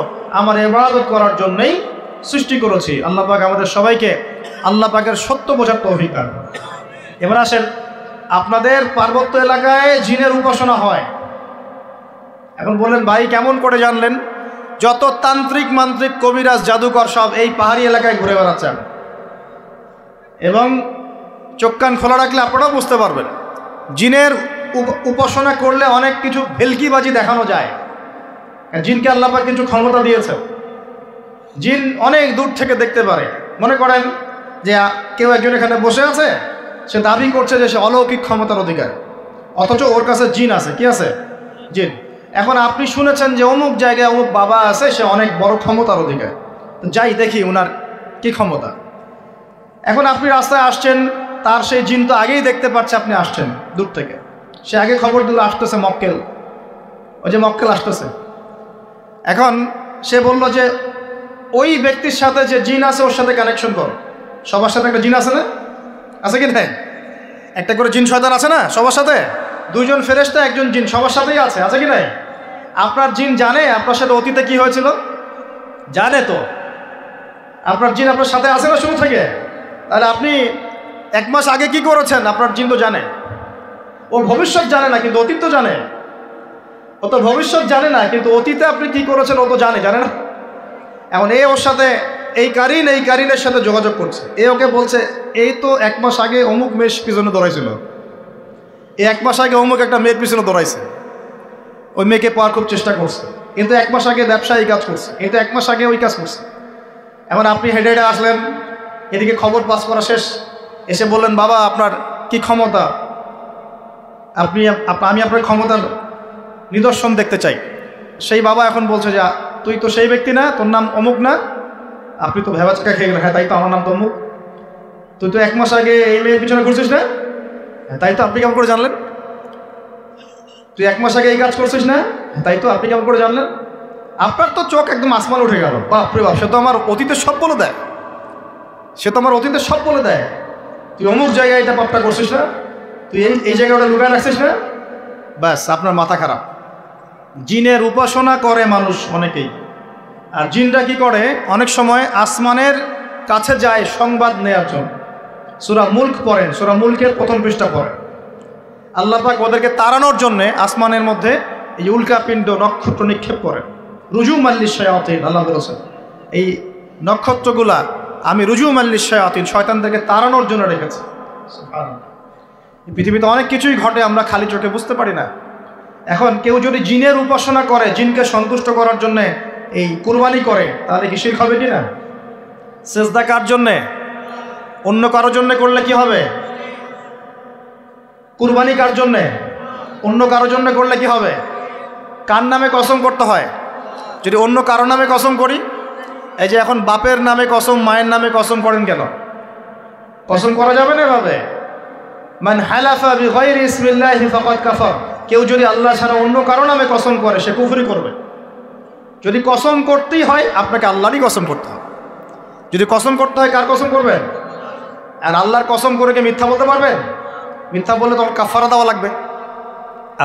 আমার ইবাদত করার জন্যই সৃষ্টি করেছি। আল্লাহ পাক আমাদের সবাইকে আল্লাহ পাকের সত্য বোঝার তৌফিক দান করুন। এবার আসেন, আপনাদের পার্বত্য এলাকায় জিনের উপাসনা হয়। এখন বললেন ভাই কেমন করে জানলেন? যত তান্ত্রিক মান্ত্রিক কবিরাজ জাদুকর সব এই পাহাড়ি এলাকায় ঘুরে বেড়াচ্ছেন, এবং চোখ কান খোলা রাখলে আপনারাও বুঝতে পারবেন জিনের উপাসনা করলে অনেক কিছু ভেলকিবাজি দেখানো যায়। জিনকে আল্লাহ পাক কিছু ক্ষমতা দিয়েছে। জিন অনেক দূর থেকে দেখতে পারে। মনে করেন যে কেউ একজন এখানে বসে আছে, সে দাবি করছে যে সে অলৌকিক ক্ষমতার অধিকার, অথচ ওর কাছে জিন আছে। কি আছে? জিন। এখন আপনি শুনেছেন যে অমুক জায়গায় অমুক বাবা আছে, সে অনেক বড় ক্ষমতার অধিকার, যাই দেখি ওনার কি ক্ষমতা। এখন আপনি রাস্তায় আসছেন, তার সেই জিন তো আগেই দেখতে পাচ্ছে আপনি আসছেন দূর থেকে, সে আগে খবর দিল আসতেছে মক্কেল, ওই যে মক্কেল আসতেছে। এখন সে বলল যে ওই ব্যক্তির সাথে যে জিন আছে ওর সাথে কানেকশন করো। সবার সাথে একটা জিন আছে না? আছে কি না? একটা করে জিন শয়তান আছে না সবার সাথে? দুইজন ফেরেশতা একজন জিন সবার সাথেই আছে। আছে কি না? আপনার জিন জানে আপনার সাথে অতীতে কি হয়েছিল? জানে তো। আপনার জিন আপনার সাথে আছে না শুরু থেকে? তাহলে আপনি 1 মাস আগে কি করেছেন আপনার জিন তো জানে। ও ভবিষ্যৎ জানে না, কিন্তু অতীত তো জানে। ও তো ভবিষ্যৎ জানে না, কিন্তু অতীতে আপনি কি করেছেন ও তো জানে না? এখন ওর সাথে এই কারিনের সাথে যোগাযোগ করছে। ওকে বলছে এই তো 1 মাস আগে অমুক মেয়ের পিছনে দৌড়াইছিল, 1 মাস আগে অমুক একটা মেয়ের পিছনে দৌড়াইছে, ওই মেয়েকে পাওয়ার খুব চেষ্টা করছে, কিন্তু 1 মাস আগে ব্যবসায়ী কাজ করছে, কিন্তু 1 মাস আগে ওই কাজ করছে। এখন আপনি হেঁটে হেঁটে আসলেন, এদিকে খবর পাস করা শেষ, এসে বললেন বাবা আপনার কি ক্ষমতা, আমি আপনার ক্ষমতার নিদর্শন দেখতে চাই। সেই বাবা এখন বলছে যে তুই তো সেই ব্যক্তি না, তোর নাম অমুক না, আপনি তো ভেবাচকা খেয়ে গেলেন। হ্যাঁ তাই তো, আমার নাম তো অমুক। তুই তো 1 মাস আগে এই মেয়ের পিছনে ঘুরছিস না? হ্যাঁ তাই তো, আপনি কেমন করে জানলেন? তুই 1 মাস আগে এই কাজ করছিস না? তাই তো, আপনি কেমন করে জানলেন? আপনার তো চোখ একদম আসমান উঠে গেল। বাপরে বাপ, সে তো আমার অতীতের সব বলে দেয়, তুই অমুক জায়গায় এটা পাপটা করছিস না, তুই এই জায়গায় ওটা লুকায় রাখছিস না, ব্যাস আপনার মাথা খারাপ। জিনের উপাসনা করে মানুষ অনেকেই। আর জিনরা কি করে? অনেক সময় আসমানের কাছে যায় সংবাদ নেয়ার জন্য। সূরা মুলক পড়েন, সূরা মুলকের 1ম পৃষ্ঠা পড়েন। আল্লাহ পাক ওদেরকে তাড়ানোর জন্যে আসমানের মধ্যে এই উল্কাপিণ্ড নক্ষত্র নিক্ষেপ করেন। রুজুম আল্লিশ শায়াতিন, আল্লাহ বলেছেন এই নক্ষত্রগুলা আমি রুজুম আল্লিশ শায়াতিন, শয়তানদেরকে তাড়ানোর জন্য রেখেছি। পৃথিবীতে অনেক কিছুই ঘটে, আমরা খালি চোখে বুঝতে পারি না। এখন কেউ যদি জিনের উপাসনা করে, জিনকে সন্তুষ্ট করার জন্যে এই কুরবানি করে, তাহলে কি শিরক হবে কি না? সেজদা কার জন্যে? অন্য কারোর জন্যে করলে কি হবে? কুরবানি কার জন্যে? অন্য কারোর জন্যে করলে কি হবে? কার নামে কসম করতে হয়? যদি অন্য কারো নামে কসম করি, এই যে এখন বাপের নামে কসম, মায়ের নামে কসম করেন কেন? কসম করা যাবে না এভাবে। মান হালাফা বিগাইরি ইসমিল্লাহি ফাকাদ কাফার, কেউ যদি আল্লাহ ছাড়া অন্য কারো নামে কসম করে সে কুফরি করবে। যদি কসম করতেই হয় আপনাকে আল্লাহরই কসম করতে হবে। যদি কসম করতে হয় কার কসম করবেন? আর আল্লাহর কসম করে কি মিথ্যা বলতে পারবেন? মিথ্যা বললে তোমার কাফারা দেওয়া লাগবে।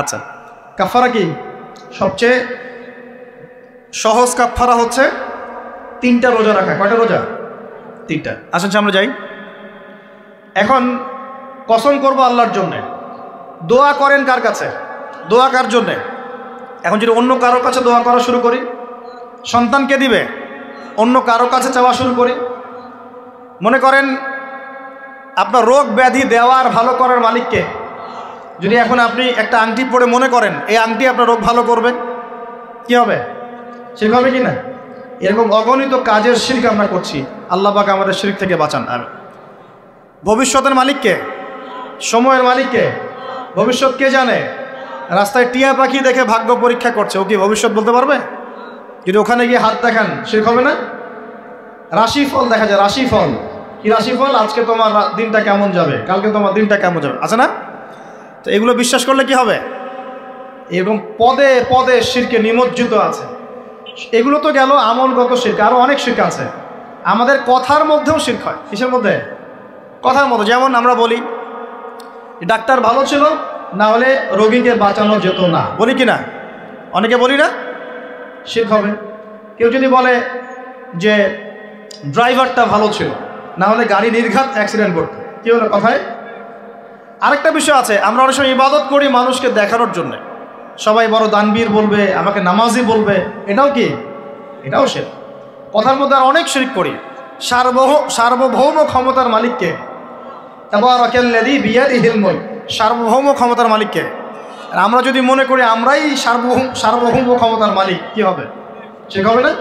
আচ্ছা, কাফারা কি? সবচেয়ে সহজ কাফারা হচ্ছে 3টা রোজা রাখা। কয়টা রোজা? 3টা। আসেন আমরা যাই। এখন কসম করবো আল্লাহর জন্যে, দোয়া করেন কার কাছে? দোয়া কার জন্যে? এখন যদি অন্য কারোর কাছে দোয়া করা শুরু করি, সন্তানকে দিবে, অন্য কারোর কাছে চাওয়া শুরু করি। মনে করেন আপনার রোগ ব্যাধি দেওয়ার ভালো করার মালিককে। যদি এখন আপনি একটা আংটি পরে মনে করেন এই আংটি আপনার রোগ ভালো করবে, কি হবে? শিরক হবে কি না? এরকম অগণিত কাজের শিরক আমরা করছি। আল্লাহ পাক আমাদের শিরক থেকে বাঁচান। আর ভবিষ্যতের মালিককে, সময়ের মালিককে, ভবিষ্যৎ কে জানে? রাস্তায় টিয়া পাখি দেখে ভাগ্য পরীক্ষা করছে, ও কি ভবিষ্যৎ বলতে পারবে? যদি ওখানে গিয়ে হাত দেখান শিরক হবে না? রাশিফল দেখা যায়, রাশিফল কি? রাশিফল আজকে তোমার দিনটা কেমন যাবে, কালকে তোমার দিনটা কেমন যাবে, আছে না? তো এগুলো বিশ্বাস করলে কি হবে? এবং পদে পদে শিরকে নিমজ্জিত আছে। এগুলো তো গেল আমলগত শিরক, আরও অনেক শিরক আছে। আমাদের কথার মধ্যেও শিরক হয়। কিসের মধ্যে? কথার মধ্যে। যেমন আমরা বলি ডাক্তার ভালো ছিল, না হলে রোগীকে বাঁচানো যেত না, বলি কি না? অনেকে বলি না, শিরক হবে। কেউ যদি বলে যে ড্রাইভারটা ভালো ছিল, না হলে গাড়ি নির্ঘাত অ্যাক্সিডেন্ট করতো, কি হলো কথায়? আরেকটা বিষয় আছে, আমরা অনেক সময় ইবাদত করি মানুষকে দেখানোর জন্য, সবাই বড় দানবীর বলবে, আমাকে নামাজি বলবে, এটাও কি? এটাও শিরক। কথার মধ্যে আর অনেক শিরক করি। সার্বভৌম ক্ষমতার মালিককে, তাবারাকাল্লাযী বিয়াদিহিল মুলক, সার্বভৌম ক্ষমতার মালিককে। আর আমরা যদি মনে করি আমরাই সার্বভৌম ক্ষমতার মালিক, কি হবে? ঠিক হবে না?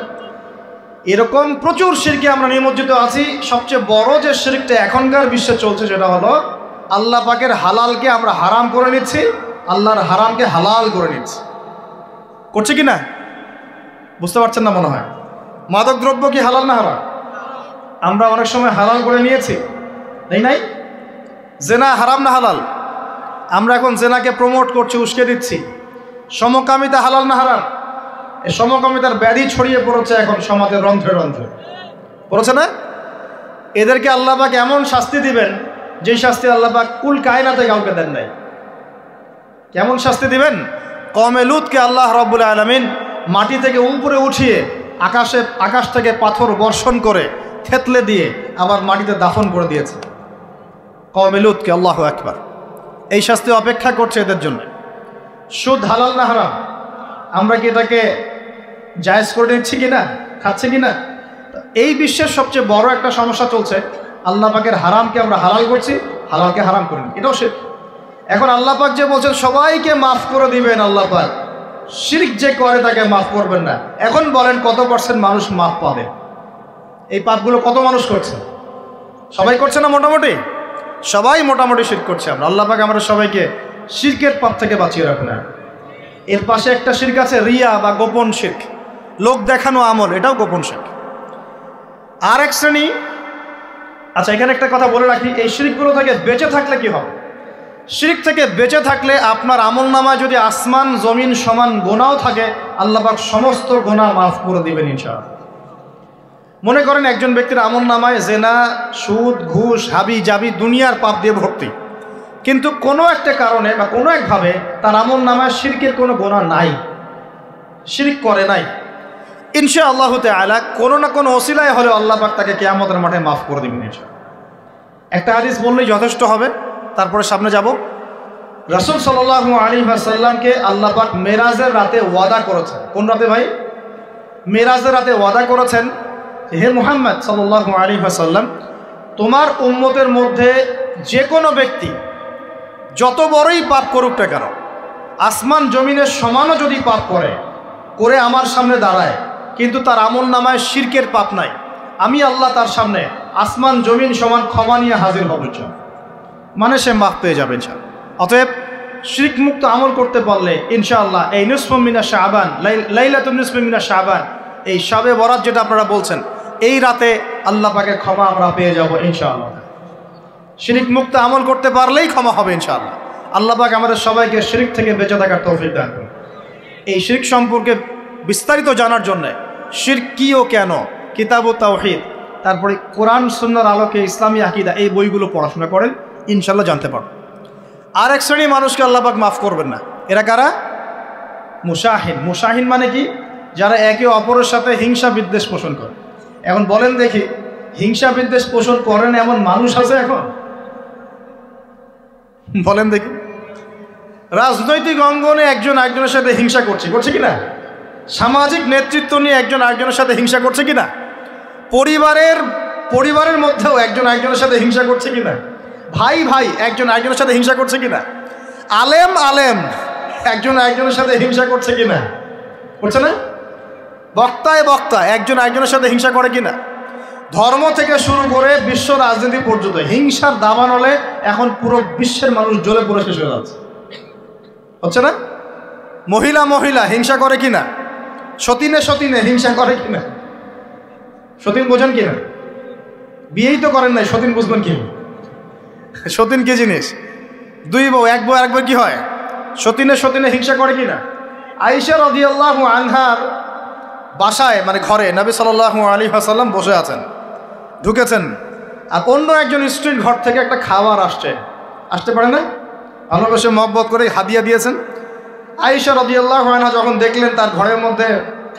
এরকম প্রচুর শিরকে আমরা নিমজ্জিত আছি। সবচেয়ে বড় যে শিরকটা এখনকার বিশ্বে চলছে সেটা হলো আল্লাহ পাকের হালালকে আমরা হারাম করে নিচ্ছি, আল্লাহর হারামকে হালাল করে নিচ্ছি। করছে কি না? বুঝতে পারছেন না মনে হয়। মাদক দ্রব্য কি হালাল না হারাম? আমরা অনেক সময় হালাল করে নিয়েছি, তাই নাই? জেনা হারাম না হালাল? আমরা এখন জেনাকে প্রমোট করছি, উস্কে দিচ্ছি। সমকামিতা হালাল না হারাম? এই সমকামিতার ব্যাধি ছড়িয়ে পড়েছে এখন সমাজের রন্ধ্রে রন্ধ্রে, পড়েছে না? এদেরকে আল্লাহ পাক এমন শাস্তি দিবেন যে শাস্তি আল্লাহ পাক কুল কায়নাতে কাউকে দেন নাই। কেমন শাস্তি দিবেন? কওমে লূতকে আল্লাহ রাব্বুল আলামিন মাটি থেকে উপরে উঠিয়ে আকাশ থেকে পাথর বর্ষণ করে থেতলে দিয়ে আবার মাটিতে দাফন করে দিয়েছে কওমে লূতকে। আল্লাহু আকবার। এই শাস্তি অপেক্ষা করছে এদের জন্য। সুদ হালাল না হারাম? আমরা কি এটাকে জায়েজ করে নিচ্ছি কিনা, খাচ্ছি কিনা? এই বিশ্বের সবচেয়ে বড় একটা সমস্যা চলছে, আল্লাহ পাকের হারামকে আমরা হালাল করছি, হালালকে হারাম করিনি, এটাও শিরক। এখন আল্লাহ পাক যে বলছেন সবাইকে মাফ করে দিবেন, আল্লাহ পাক শিরক যে করে তাকে মাফ করবেন না। এখন বলেন কত পার্সেন্ট মানুষ মাফ পাবে? এই পাপগুলো কত মানুষ করছে? সবাই করছে না? মোটামুটি সবাই মোটামুটি শিরক করছে। আমরা আল্লাহ পাক আমরা সবাইকে শিরকের পাপ থেকে বাঁচিয়ে রাখুন। এর পাশে একটা শিরক আছে রিয়া বা গোপন শিরক, লোক দেখানো আমল, এটাও গোপন শিরক। আর এক শ্রেণী। আচ্ছা, এখানে একটা কথা বলে রাখি, এই শিরকগুলো থেকে বেঁচে থাকলে কি হবে? শিরক থেকে বেঁচে থাকলে আপনার আমল নামায় যদি আসমান জমিন সমান গোনাও থাকে, আল্লাহ পাক সমস্ত গোনা মাফ করে দিবেন ইনশাআল্লাহ। মনে করেন একজন ব্যক্তির আমল নামায় জেনা, সুদ, ঘুষ, হাবি জাবি দুনিয়ার পাপ দিয়ে ভর্তি, কিন্তু কোনো একটা কারণে বা কোনো একভাবে তার আমল নামায় শিরকের কোনো গোনা নাই, শিরক করে নাই, ইনশাআল্লাহ তাআলা কোনো না কোনো ওসিলায় হলে আল্লাহ পাক তাকে কিয়ামতের মাঠে মাফ করে দিবেন ইনশাআল্লাহ। একটা হাদিস বললেই যথেষ্ট হবে, তারপরে সামনে যাব। রাসূল সাল্লাল্লাহু আলাইহি ওয়াসাল্লামকে আল্লাহ পাক মেরাজের রাতে ওয়াদা করেছেন। কোন রাতে ভাই? মেরাজের রাতে ওয়াদা করেছেন, হে মুহাম্মদ সাল্লাল্লাহু আলাইহি ওয়াসাল্লাম, তোমার উম্মতের মধ্যে যে কোনো ব্যক্তি যত বড়ই পাপ করুক না কেন, আসমান জমিনের সমানও যদি পাপ করে আমার সামনে দাঁড়ায়, কিন্তু তার আমল নামায় শিরকের পাপ নাই, আমি আল্লাহ তার সামনে আসমান জমিন সমান ক্ষমা নিয়ে হাজির হব, মানে সে মাফ পেয়ে যাবে ইনশাআল্লাহ। অতএব শিরক মুক্ত আমল করতে পারলে ইনশাআল্লাহ এই নিসফু মিনা শাবান, লাইলাতুন নিসফি মিনা শাবান, এই শবে বরাত যেটা আপনারা বলছেন, এই রাতে আল্লাহ পাকের ক্ষমা আমরা পেয়ে যাব ইনশাআল্লাহ। শিরক মুক্ত আমল করতে পারলেই ক্ষমা হবে ইনশাআল্লাহ। আল্লাহ পাক আমাদের সবাইকে শিরক থেকে বেঁচে থাকার তৌফিক দান করুন। এই শিরক সম্পর্কে বিস্তারিত জানার জন্য শিরক কি ও কেন, কিতাব ও তাওহীদ, তারপরে কোরআন সুন্নাহর আলোকে ইসলামী আকীদা, এই বইগুলো পড়াশোনা করেন, ইনশাআল্লাহ জানতে পারবেন। আর এক শ্রেণী মানুষকে আল্লাহ পাক মাফ করবেন না। এরা কারা? মুশাহিন। মুশাহিন মানে কি? যারা একে অপরের সাথে হিংসা বিদ্বেষ পোষণ করে। এখন বলেন দেখি, হিংসা বিদ্বেষ পোষণ করেন এমন মানুষ আছে এখন? বলেন দেখি। রাজনৈতিক অঙ্গনে একজন আরেকজনের সাথে হিংসা করছে কিনা? সামাজিক নেতৃত্ব নিয়ে একজন আরেকজনের সাথে হিংসা করছে কিনা? পরিবারের মধ্যেও একজন আরেকজনের সাথে হিংসা করছে কিনা? ভাই একজন আরেকজনের সাথে হিংসা করছে কিনা? আলেম একজন আরেকজনের সাথে হিংসা করছে কিনা? করছে না? বক্তা একজন আরেকজনের সাথে হিংসা করে কিনা? ধর্ম থেকে শুরু করে বিশ্ব রাজনীতি পর্যন্ত হিংসার দাবান হলে এখন পুরো বিশ্বের মানুষ জ্বলে পুরো শেষ হয়ে যাচ্ছে, হচ্ছে না? মহিলা হিংসা করে কিনা? সতীনে হিংসা করে কিনা? সতীন বোঝেন কিনা? বিয়েই তো করেন নাই, সতীন বুঝবেন কি? সতীন কি জিনিস? দুই বউ, এক বউ আরেকবার কি হয়? সতীনে হিংসা করে কিনা? আয়েশা রাদিয়াল্লাহু আনহার বাসায়, মানে ঘরে নবী সাল্লাল্লাহু আলাইহি ওয়াসাল্লাম বসে আছেন, ঢুকেছেন, আর অন্য একজন স্ত্রীর ঘর থেকে একটা খাবার আসতে পারে না, ভালোবেসে মহব্বত করে হাদিয়া দিয়েছেন। আয়েশা রাদিয়াল্লাহু আনহা যখন দেখলেন তার ঘরের মধ্যে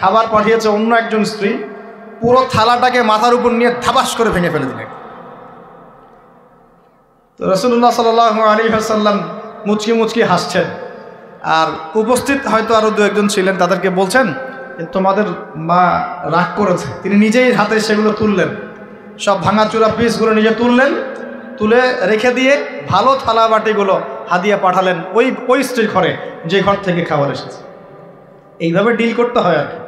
খাবার পাঠিয়েছে অন্য একজন স্ত্রী, পুরো থালাটাকে মাথার উপর নিয়ে ধাবাস করে ভেঙে ফেলে দিলেন। তো রাসূলুল্লাহ সাল্লাল্লাহু আলাইহি ওয়াসাল্লাম মুচকি মুচকি হাসছেন, আর উপস্থিত হয়তো আরও দু একজন ছিলেন, তাদেরকে বলছেন তোমাদের মা রাগ করেছে। তিনি নিজেই হাতে সেগুলো তুললেন, সব ভাঙাচুরা পিসগুলো নিজে তুললেন, তুলে রেখে দিয়ে ভালো থালা বাটিগুলো হাদিয়া পাঠালেন ওই স্ত্রীর ঘরে যে ঘর থেকে খাবার এসেছে। এইভাবে ডিল করতে হয় আর কি।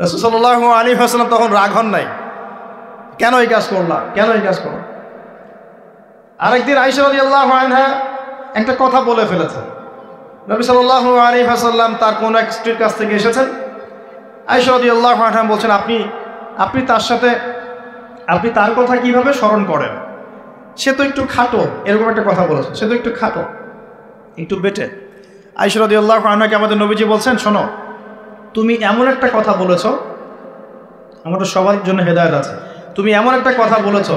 রাসূল সাল্লাল্লাহু আলাইহি ওয়াসাল্লাম তখন রাগ হন নাই, কেন এই কাজ করলাম, কেন এই কাজ করলাম। আরেকদিন আয়েশা রাদিয়াল্লাহু আনহা একটা কথা বলে ফেলেছেন। নবী সাল্লাল্লাহু আলাইহি ওয়াসাল্লাম তার কোন এক স্ত্রীর কাছ থেকে এসেছেন। আয়েশা রাদিয়াল্লাহু আনহা বলছেন, আপনি তার সাথে আপনি তার কথা কিভাবে স্মরণ করেন? সে তো একটু খাটো, এরকম একটা কথা বলেছেন, সে তো একটু খাটো, একটু বেটে। আয়েশা রাদিয়াল্লাহু আনহাকে আমাদের নবীজি বলছেন, শোনো, তুমি এমন একটা কথা বলেছ, আমাদের সবার জন্য হেদায়েত আছে, তুমি এমন একটা কথা বলেছ,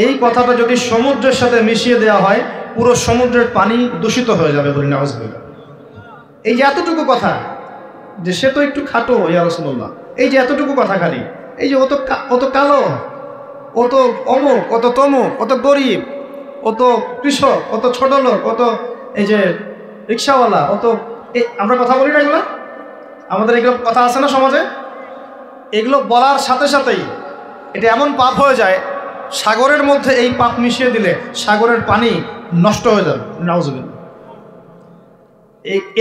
এই কথাটা যদি সমুদ্রের সাথে মিশিয়ে দেওয়া হয় পুরো সমুদ্রের পানি দূষিত হয়ে যাবে, বলি নাউযুবিল্লাহ। এই যে এতটুকু কথা, যে সে তো একটু খাটো ইয়া রাসূলুল্লাহ, এই যে এতটুকু কথা, খালি এই যে অত কালো, অত অমুক, অত তমুক, অত গরিব, অত কৃষক, অত ছোট লোক, অত এই যে রিক্সাওয়ালা, অত আমরা কথা বলি না এগুলো, আমাদের এগুলো কথা আছে না সমাজে। এগুলো বলার সাথে সাথেই এটা এমন পাপ হয়ে যায়, সাগরের মধ্যে এই পাপ মিশিয়ে দিলে সাগরের পানি নষ্ট হয়ে যাবে, নাউযুবিল্লাহ।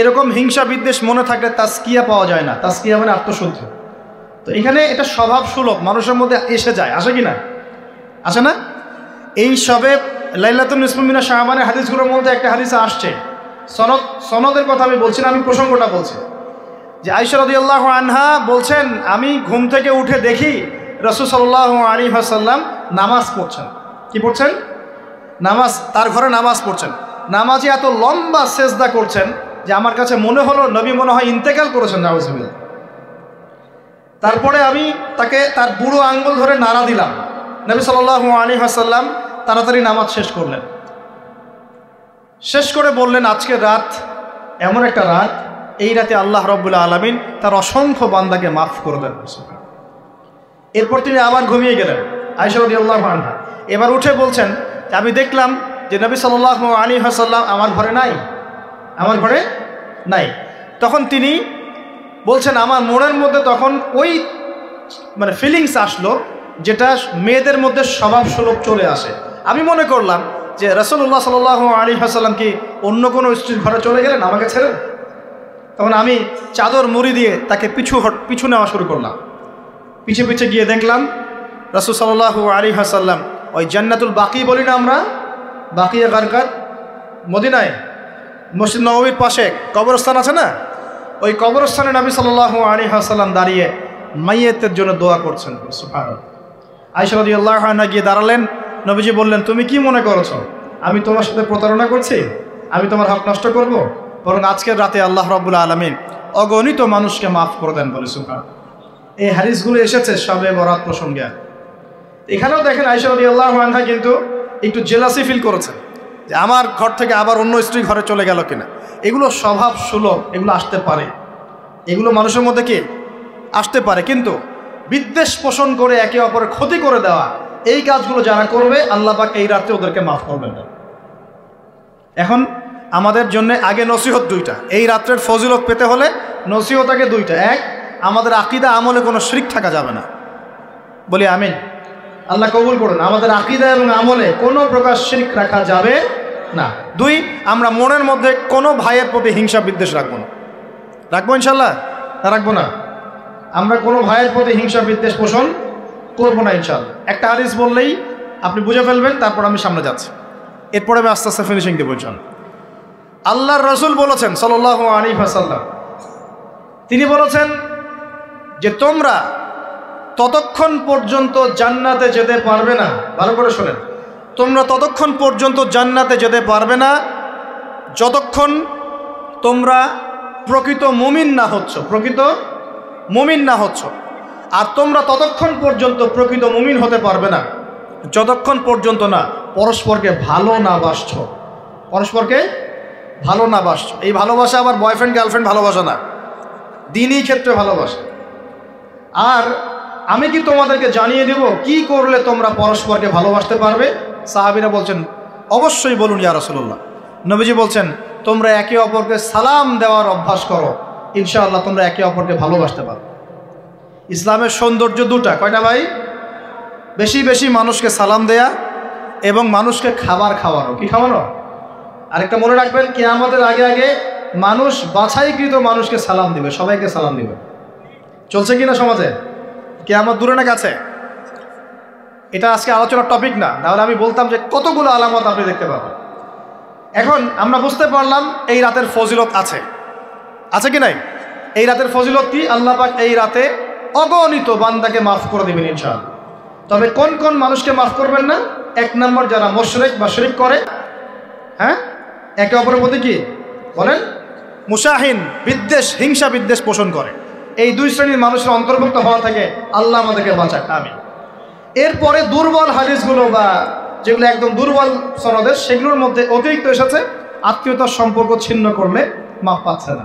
এরকম হিংসা বিদ্বেষ মনে থাকলে তাজকিয়া পাওয়া যায় না। তাজকিয়া মানে আত্মশুদ্ধি। তো এখানে এটা স্বভাব সুলভ, মানুষের মধ্যে এসে যায়, আসে কি না, আসে না? এই সবে লাইলাতুন নিসফু মিনা শাবানের হাদিসগুলোর মধ্যে একটা হাদিসে আসছে, সনদের কথা আমি বলছি না, আমি প্রসঙ্গটা বলছি, যে আয়েশা রাদিয়াল্লাহু আনহা বলছেন, আমি ঘুম থেকে উঠে দেখি রাসূল সাল্লাল্লাহু আলাইহি ওয়াসাল্লাম নামাজ পড়ছেন। কি পড়ছেন? নামাজ, তার ঘরে নামাজ পড়ছেন। নামাজে এত লম্বা সেজদা করছেন যে আমার কাছে মনে হলো নবী মনে হয় ইন্তেকাল করেছেন, নাউযুবিল্লাহ। তারপরে আমি তাকে তার বুড়ো আঙ্গুল ধরে নাড়া দিলাম। নবী সাল্লাল্লাহু আলাইহি ওয়াসাল্লাম তাড়াতাড়ি নামাজ শেষ করলেন, শেষ করে বললেন, আজকের রাত এমন একটা রাত, এই রাতে আল্লাহ রাব্বুল আলামিন তার অসংখ্য বান্দাকে মাফ করে দেন। এরপর তিনি আবার ঘুমিয়ে গেলেন, আয়েশা রাদিয়াল্লাহু আনহা। এবার উঠে বলছেন, আমি দেখলাম যে নবী সাল্লাল্লাহু আলাইহি ওয়াসাল্লাম আমার ঘরে নাই, আমার ঘরে নাই। তখন তিনি বলছেন, আমার মনের মধ্যে তখন ওই মানে ফিলিংস আসলো যেটা মেয়েদের মধ্যে স্বভাব সুলভ চলে আসে। আমি মনে করলাম যে রাসূলুল্লাহ সাল্লাল্লাহু আলাইহি ওয়াসাল্লাম কি অন্য কোনো স্ত্রীর ঘরে চলে গেলেন আমাকে ছেড়ে। তখন আমি চাদর মুড়ি দিয়ে তাকে পিছু নেওয়া শুরু করলাম। পিছে পিছে গিয়ে দেখলাম রাসূল সাল্লাল্লাহু আলাইহি ওয়াসাল্লাম ওই জান্নাতুল বাকি বলি না আমরা, বাকিয়ে গারকাত, মদিনায় মসজিদ নববীর পাশে কবরস্থান আছে না, ওই কবরস্থানে নবী সাল্লাল্লাহু আলাইহি ওয়াসাল্লাম দাঁড়িয়ে মাইয়েতের জন্য দোয়া করছেন। সুবহানাল্লাহ। আয়েশা রাদিয়াল্লাহু আনহা গিয়ে দাঁড়ালেন, নবীজি বললেন, তুমি কি মনে করছো আমি তোমার সাথে প্রতারণা করছি, আমি তোমার হক নষ্ট করব? বরং আজকের রাতে আল্লাহ রাব্বুল আলামিন অগণিত মানুষকে মাফ করে দেন, বলে সুবহানাল্লাহ। এই হাদিসগুলো এসেছে শবে বরাত প্রসঙ্গে। এখানেও দেখেন আয়েশা রাদিয়াল্লাহু আনহা কিন্তু একটু জেলাসি ফিল করেছেন যে আমার ঘর থেকে আবার অন্য স্ত্রী ঘরে চলে গেল কিনা। এগুলো স্বভাব সুলভ, এগুলো আসতে পারে, এগুলো মানুষের মধ্যে কি আসতে পারে, কিন্তু বিদ্বেষ পোষণ করে একে অপরের ক্ষতি করে দেওয়া, এই কাজগুলো যারা করবে আল্লাহ পাক এই রাতে ওদেরকে মাফ করবেন না। এখন আমাদের জন্য আগে নসিহত দুইটা, এই রাত্রের ফজিলত পেতে হলে নসিহত আগে দুইটা। এক, আমাদের আকীদা আমলে কোনো শিরক থাকা যাবে না, বলি আমিন। আল্লাহ কবুল করুন। আমাদের আকীদা এবং আমলে কোনো প্রকার শিরক রাখা যাবে না। দুই, আমরা মনের মধ্যে কোনো ভাইয়ের প্রতি হিংসা বিদ্বেষ রাখবো না। রাখবো ইনশাল্লাহ? না রাখবো না? আমরা কোনো ভাইয়ের প্রতি হিংসা বিদ্বেষ পোষণ করবো না ইনশাল্লাহ। একটা হাদিস বললেই আপনি বুঝে ফেলবেন, তারপর আমি সামনে যাচ্ছি, এরপরে আমি আস্তে আস্তে ফিনিশিং দেবো ইনশাল্লাহ। আল্লাহর রাসূল বলেছেন সাল্লাল্লাহু আলাইহি ওয়াসাল্লাম, তিনি বলেছেন যে তোমরা ততক্ষণ পর্যন্ত জান্নাতে যেতে পারবে না, ভালো করে শোনেন, তোমরা ততক্ষণ পর্যন্ত জান্নাতে যেতে পারবে না যতক্ষণ তোমরা প্রকৃত মুমিন না হচ্ছ, প্রকৃত মুমিন না হচ্ছ। আর তোমরা ততক্ষণ পর্যন্ত প্রকৃত মুমিন হতে পারবে না যতক্ষণ পর্যন্ত না পরস্পরকে ভালো না বাসছ, পরস্পরকে ভালো না বাসছো। এই ভালোবাসা আবার বয়ফ্রেন্ড গার্লফ্রেন্ড ভালোবাসা না, দিনই ক্ষেত্রে ভালোবাসা। আর আমি কি তোমাদেরকে জানিয়ে দেব কি করলে তোমরা পরস্পরকে ভালোবাসতে পারবে? সাহাবীরা বলছেন অবশ্যই বলুন ইয়া রাসূলুল্লাহ। নবীজি বলছেন তোমরা একে অপরকে সালাম দেওয়ার অভ্যাস করো, ইনশাআল্লাহ তোমরা একে অপরকে ভালোবাসতে পারবে। ইসলামের সৌন্দর্য দুটা, কয়টা ভাই? বেশি বেশি মানুষকে সালাম দেয়া এবং মানুষকে খাবার খাওয়ানো। কি খাওয়ানো? আরেকটা মনে রাখবেন, কিয়ামতের আগে আগে মানুষ বাছাইকৃত মানুষকে সালাম দিবে, সবাইকে সালাম দিবে। চলছে কিনা সমাজে? কিয়ামত দূরে না কাছে? এটা আজকে আলোচনার টপিক না, তাহলে আমি বলতাম যে কতগুলো আলামত আপনি দেখতে পাবেন। এখন আমরা বুঝতে পারলাম এই রাতের ফজিলত আছে, আছে কি নাই? এই রাতের ফজিলত কি? আল্লাহ পাক এই রাতে অগণিত বান্দাকে মাফ করে দিবেন ইনশাআল্লাহ। তবে কোন কোন মানুষকে মাফ করবেন না? এক নম্বর, যারা মুশরিক বা শিরক করে, হ্যাঁ, একে অপরের প্রতি কি বলেন, মুশাহিন, বিদ্বেষ, হিংসা বিদ্বেষ পোষণ করে, এই দুই শ্রেণীর মানুষের অন্তর্ভুক্ত হওয়া থেকে আল্লাহ আমাদেরকে বাঁচাক, আমিন। এরপরে দুর্বল হাদিসগুলো বা যেগুলো একদম দুর্বল সনদের, সেগুলোর মধ্যে অতিরিক্ত এসেছে আত্মীয়তার সম্পর্ক ছিন্ন করলে মাফ পাচ্ছে না,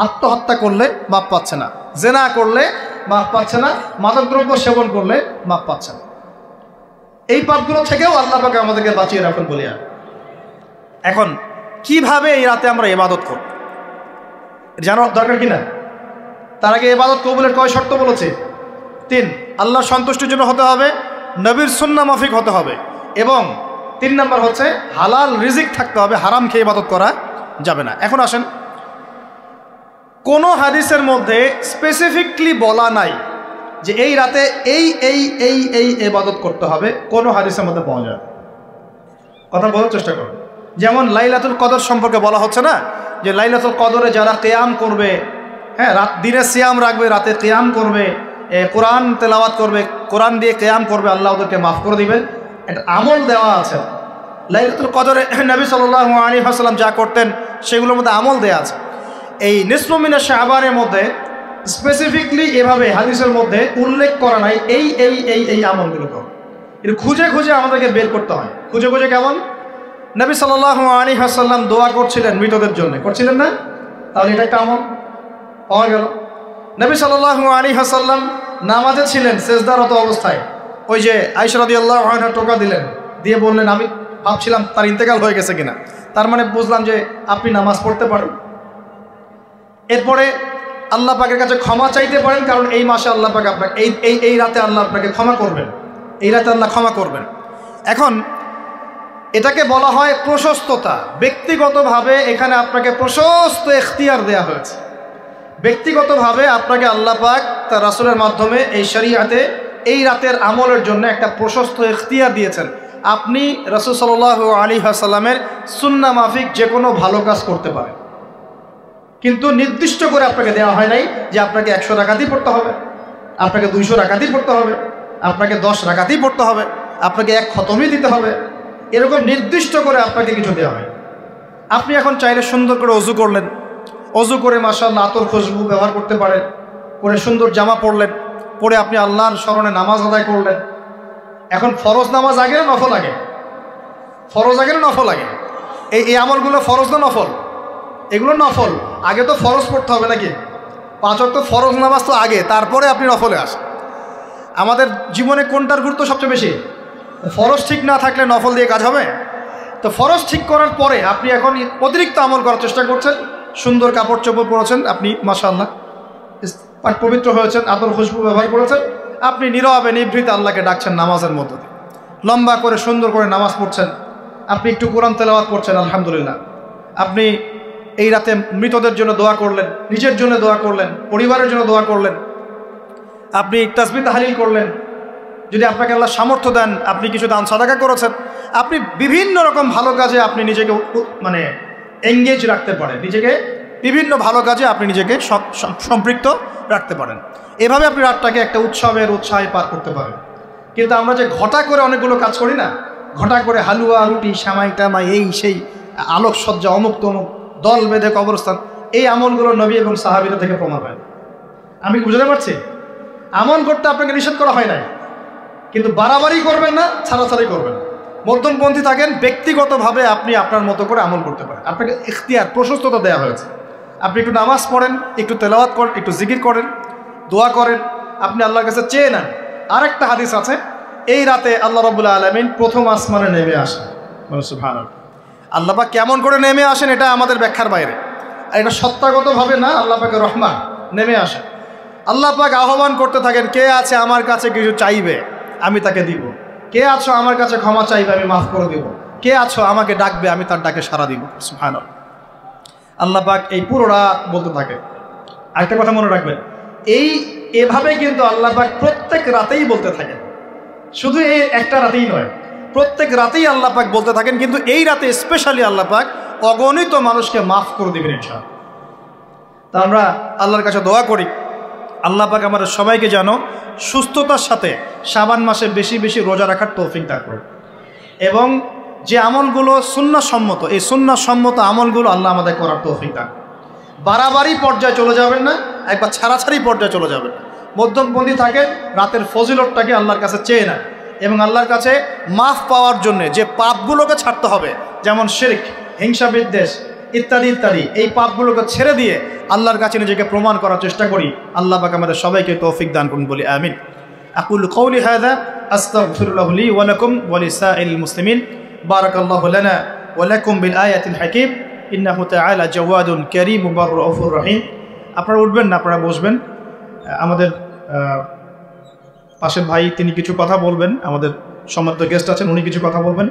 আত্মহত্যা করলে মাফ পাচ্ছে না, জেনা করলে মাফ পাচ্ছে না, মাদকদ্রব্য সেবন করলে মাফ পাচ্ছে না। এই পাপগুলো থেকেও আল্লাহ পাক আমাদেরকে বাঁচিয়ে রাখুন বলিয়া। এখন কিভাবে এই রাতে আমরা ইবাদত করব জানার দরকার কিনা? তার আগে ইবাদত কবুলের কয় শর্ত বলেছে? 3। আল্লাহর সন্তুষ্টির জন্য হতে হবে, নবীর সুন্নাহ মাফিক হতে হবে, এবং 3 নম্বর হচ্ছে হালাল রিজিক থাকতে হবে, হারাম খেয়ে ইবাদত করা যাবে না। এখন আসেন, কোনো হাদিসের মধ্যে স্পেসিফিকলি বলা নাই যে এই রাতে এই এই এই এই ইবাদত করতে হবে, কোনো হাদিসের মধ্যে পাওয়া যায়। কথা বলার চেষ্টা করুন। যেমন লাইলাতুল কদর সম্পর্কে বলা হচ্ছে না, যে লাইলাতুল কদরে যারা কিয়াম করবে, হ্যাঁ, রাত দিনে সিয়াম রাখবে, রাতে কিয়াম করবে, কোরআন তেলাওয়াত করবে, কোরআন দিয়ে কিয়াম করবে, আল্লাহ ওদেরকে মাফ করে দিবেন। একটা আমল দেওয়া আছে লাইলাতুল কদরে। নবী সাল্লাল্লাহু আলাইহি ওয়াসাল্লাম যা করতেন সেগুলোর মধ্যে আমল দেওয়া আছে। এই নিসফু মিনা শাবানের মধ্যে স্পেসিফিকলি এভাবে হাদিসের মধ্যে উল্লেখ করা নাই এই এই এই এই আমলগুলো করো। এটা খুঁজে খুঁজে আমাদেরকে বের করতে হয়। খুঁজে খুঁজে কেমন? নবী সাল্লাল্লাহু আলাইহি ওয়াসাল্লাম দোয়া করছিলেন মৃতদের জন্য, করছিলেন না? তাহলে এটা একটা আমল পাওয়া গেল। নবী সাল্লাল্লাহু আলাইহি ওয়াসাল্লাম নামাজে ছিলেন সেজদারত অবস্থায়, ওই যে আয়েশা রাদিয়াল্লাহু আনহা টোকা দিলেন, দিয়ে বললেন আমি ভাবছিলাম তার ইন্তেকাল হয়ে গেছে কিনা, তার মানে বুঝলাম যে আপনি নামাজ পড়তে পারেন। এরপরে আল্লাহ পাকের কাছে ক্ষমা চাইতে পারেন, কারণ এই মাসে আল্লাহ পাক আপনাকে এই রাতে আল্লাহ আপনাকে ক্ষমা করবেন, এই রাতে আল্লাহ ক্ষমা করবেন। এখন এটাকে বলা হয় প্রশস্ততা। ব্যক্তিগতভাবে এখানে আপনাকে প্রশস্ত এখতিয়ার দেওয়া হয়েছে। ব্যক্তিগতভাবে আপনাকে আল্লাহ পাক তার রাসূলের মাধ্যমে এই শরীয়তে এই রাতের আমলের জন্য একটা প্রশস্ত এখতিয়ার দিয়েছেন। আপনি রাসূল সাল্লাল্লাহু আলাইহি ওয়াসাল্লামের সুন্নাহ মাফিক যে কোনো ভালো কাজ করতে পারেন, কিন্তু নির্দিষ্ট করে আপনাকে দেওয়া হয় নাই যে আপনাকে 100 রাকাতই পড়তে হবে, আপনাকে 200 রাকাতই পড়তে হবে, আপনাকে 10 রাকাতই পড়তে হবে, আপনাকে 1 খতমই দিতে হবে, এরকম নির্দিষ্ট করে আপনাকে কিছু দেওয়া হয়। আপনি এখন চাইলে সুন্দর করে ওযু করলেন, ওযু করে মাশাআল্লাহ আতর খুশবু ব্যবহার করতে পারেন, করে সুন্দর জামা পরলেন, পরে আপনি আল্লাহর স্মরণে নামাজ আদায় করলেন। এখন ফরজ নামাজ আগে না নফল আগে? ফরজ আগে না নফল আগে? এই আমলগুলো ফরজ না নফল? এগুলো নফল। আগে তো ফরজ পড়তে হবে নাকি? 5 ওয়াক্ত ফরজ নামাজ তো আগে, তারপরে আপনি নফলে আসেন। আমাদের জীবনে কোনটার গুরুত্ব সবচেয়ে বেশি? ফরজ ঠিক না থাকলে নফল দিয়ে কাজ হবে? তো ফরজ ঠিক করার পরে আপনি এখন অতিরিক্ত আমল করার চেষ্টা করছেন, সুন্দর কাপড় চোপড় পরেছেন, আপনি মাশাআল্লাহ পবিত্র হয়েছেন, আতর খুশবু ব্যবহার করেছেন, আপনি নীরবে নিভৃতে আল্লাহকে ডাকছেন নামাজের মধ্যে দিয়ে, লম্বা করে সুন্দর করে নামাজ পড়ছেন, আপনি একটু কোরআন তেলাওয়াত করছেন, আলহামদুলিল্লাহ। আপনি এই রাতে মৃতদের জন্য দোয়া করলেন, নিজের জন্য দোয়া করলেন, পরিবারের জন্য দোয়া করলেন, আপনি তাসবিহ তাহলিল করলেন, যদি আপনাকে আল্লাহ সামর্থ্য দেন আপনি কিছু দান সাদাকা করেছেন, আপনি বিভিন্ন রকম ভালো কাজে আপনি নিজেকে মানে এঙ্গেজ রাখতে পারেন, নিজেকে বিভিন্ন ভালো কাজে আপনি নিজেকে সম্পৃক্ত রাখতে পারেন। এভাবে আপনি রাতটাকে একটা উৎসবের উৎসাহে পার করতে পারেন। কিন্তু আমরা যে ঘটা করে অনেকগুলো কাজ করি না, ঘটা করে হালুয়া রুটি সামাই টামাই এই সেই আলোকসজ্জা অমুক তমুক দল বেঁধে কবরস্থান, এই আমলগুলো নবী এবং সাহাবীরা থেকে প্রমাণ হয়। আমি বুঝতে পারছি, আমল করতে আপনাকে নিষেধ করা হয় নাই, কিন্তু বাড়াবাড়ি করবেন না, ছাড়াছাড়ি করবেন। মধ্যমপন্থী থাকেন, ব্যক্তিগতভাবে আপনি আপনার মতো করে আমল করতে পারেন। আপনাকে ইখতিয়ার, প্রশস্ততা দেওয়া হয়েছে। আপনি একটু নামাজ পড়েন, একটু তেলাওয়াত করেন, একটু জিকির করেন, দোয়া করেন, আপনি আল্লাহর কাছে চেয়ে নেন। আরেকটা হাদিস আছে, এই রাতে আল্লাহ রাব্বুল আলামিন প্রথম আসমানে নেমে আসেন। সুবহানাল্লাহ। আল্লাহ পাক কেমন করে নেমে আসেন এটা আমাদের ব্যাখ্যার বাইরে, আর এটা সত্তাগতভাবে না, আল্লাহ পাকের রহমান নেমে আসেন। আল্লাহ পাক আহ্বান করতে থাকেন, কে আছে আমার কাছে কিছু চাইবে আমি তাকে দিব, কে আছো আমার কাছে ক্ষমা চাইবে আমি মাফ করে দিব, কে আছো আমাকে ডাকবে আমি তার ডাকে সাড়া দিব। সুবহানাল্লাহ। আল্লাহ পাক এই পুরো রাত বলতে থাকে। আরেকটা কথা মনে রাখবেন, এভাবে কিন্তু আল্লাহ পাক প্রত্যেক রাতেই বলতে থাকেন, শুধু এই একটা রাতেই নয়, প্রত্যেক রাতেই আল্লাহ পাক বলতে থাকেন। কিন্তু এই রাতে স্পেশালি আল্লাহ পাক অগণিত মানুষকে মাফ করে দেবেন ইনশাআল্লাহ। তা আমরা আল্লাহর কাছে দোয়া করি, আল্লাহ পাক আমাদের সবাইকে যেন সুস্থতার সাথে শাবান মাসে বেশি বেশি রোজা রাখার তৌফিক দান করুন, এবং যে আমলগুলো সুন্নাহসম্মত, এই সুন্নাহসম্মত আমলগুলো আল্লাহ আমাদের করার তৌফিক দান। বাড়াবাড়ি পর্যায়ে চলে যাবেন না, একবার ছাড়াছাড়ি পর্যায়ে চলে যাবেন। মধ্যমপন্থী থাকেন, রাতের ফজিলতটাকে আল্লাহর কাছে চেয়ে নেন, এবং আল্লাহর কাছে মাফ পাওয়ার জন্য যে পাপগুলোকে ছাড়তে হবে, যেমন শিরক, হিংসা বিদ্বেষ ইত্যাদি ইত্যাদি, এই পাপগুলোকে ছেড়ে দিয়ে আল্লাহর কাছে নিজেকে প্রমাণ করার চেষ্টা করি। আল্লাহ পাক আমাদের সবাইকে তৌফিক দান করুন, বলি আমিন। আকুলু কওলি হাযা আস্তাগফিরুল্লাহ লি ওয়া লাকুম ওয়া লিসাইরিল মুসলিমিন। বারাকাল্লাহু লানা ওয়া লাকুম বিল আয়াতিল হাকীম। ইন্নাহু তাআলা জাওয়াদুন কারীমুন রাউফুর রহিম। আপনারা উঠবেন না, আপনারা বসবেন। আমাদের পাশের ভাই তিনি কিছু কথা বলবেন, আমাদের সম্মানিত গেস্ট আছেন উনি কিছু কথা বলবেন,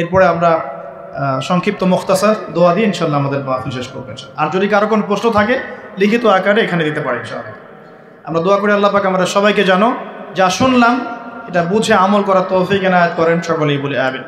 এরপরে আমরা সংক্ষিপ্ত মুখতাসার দোয়া দিয়ে ইনশাআল্লাহ আমাদের মাহফিল শেষ করবেন। আর যদি কারো কোনো প্রশ্ন থাকে লিখিত আকারে এখানে দিতে পারি ইনশাআল্লাহ। আমরা দোয়া করি আল্লাহ পাক আমাদের সবাইকে যেন যা শুনলাম এটা বুঝে আমল করার তৌফিক এনায়েত করেন, সকলেই বলি আমিন।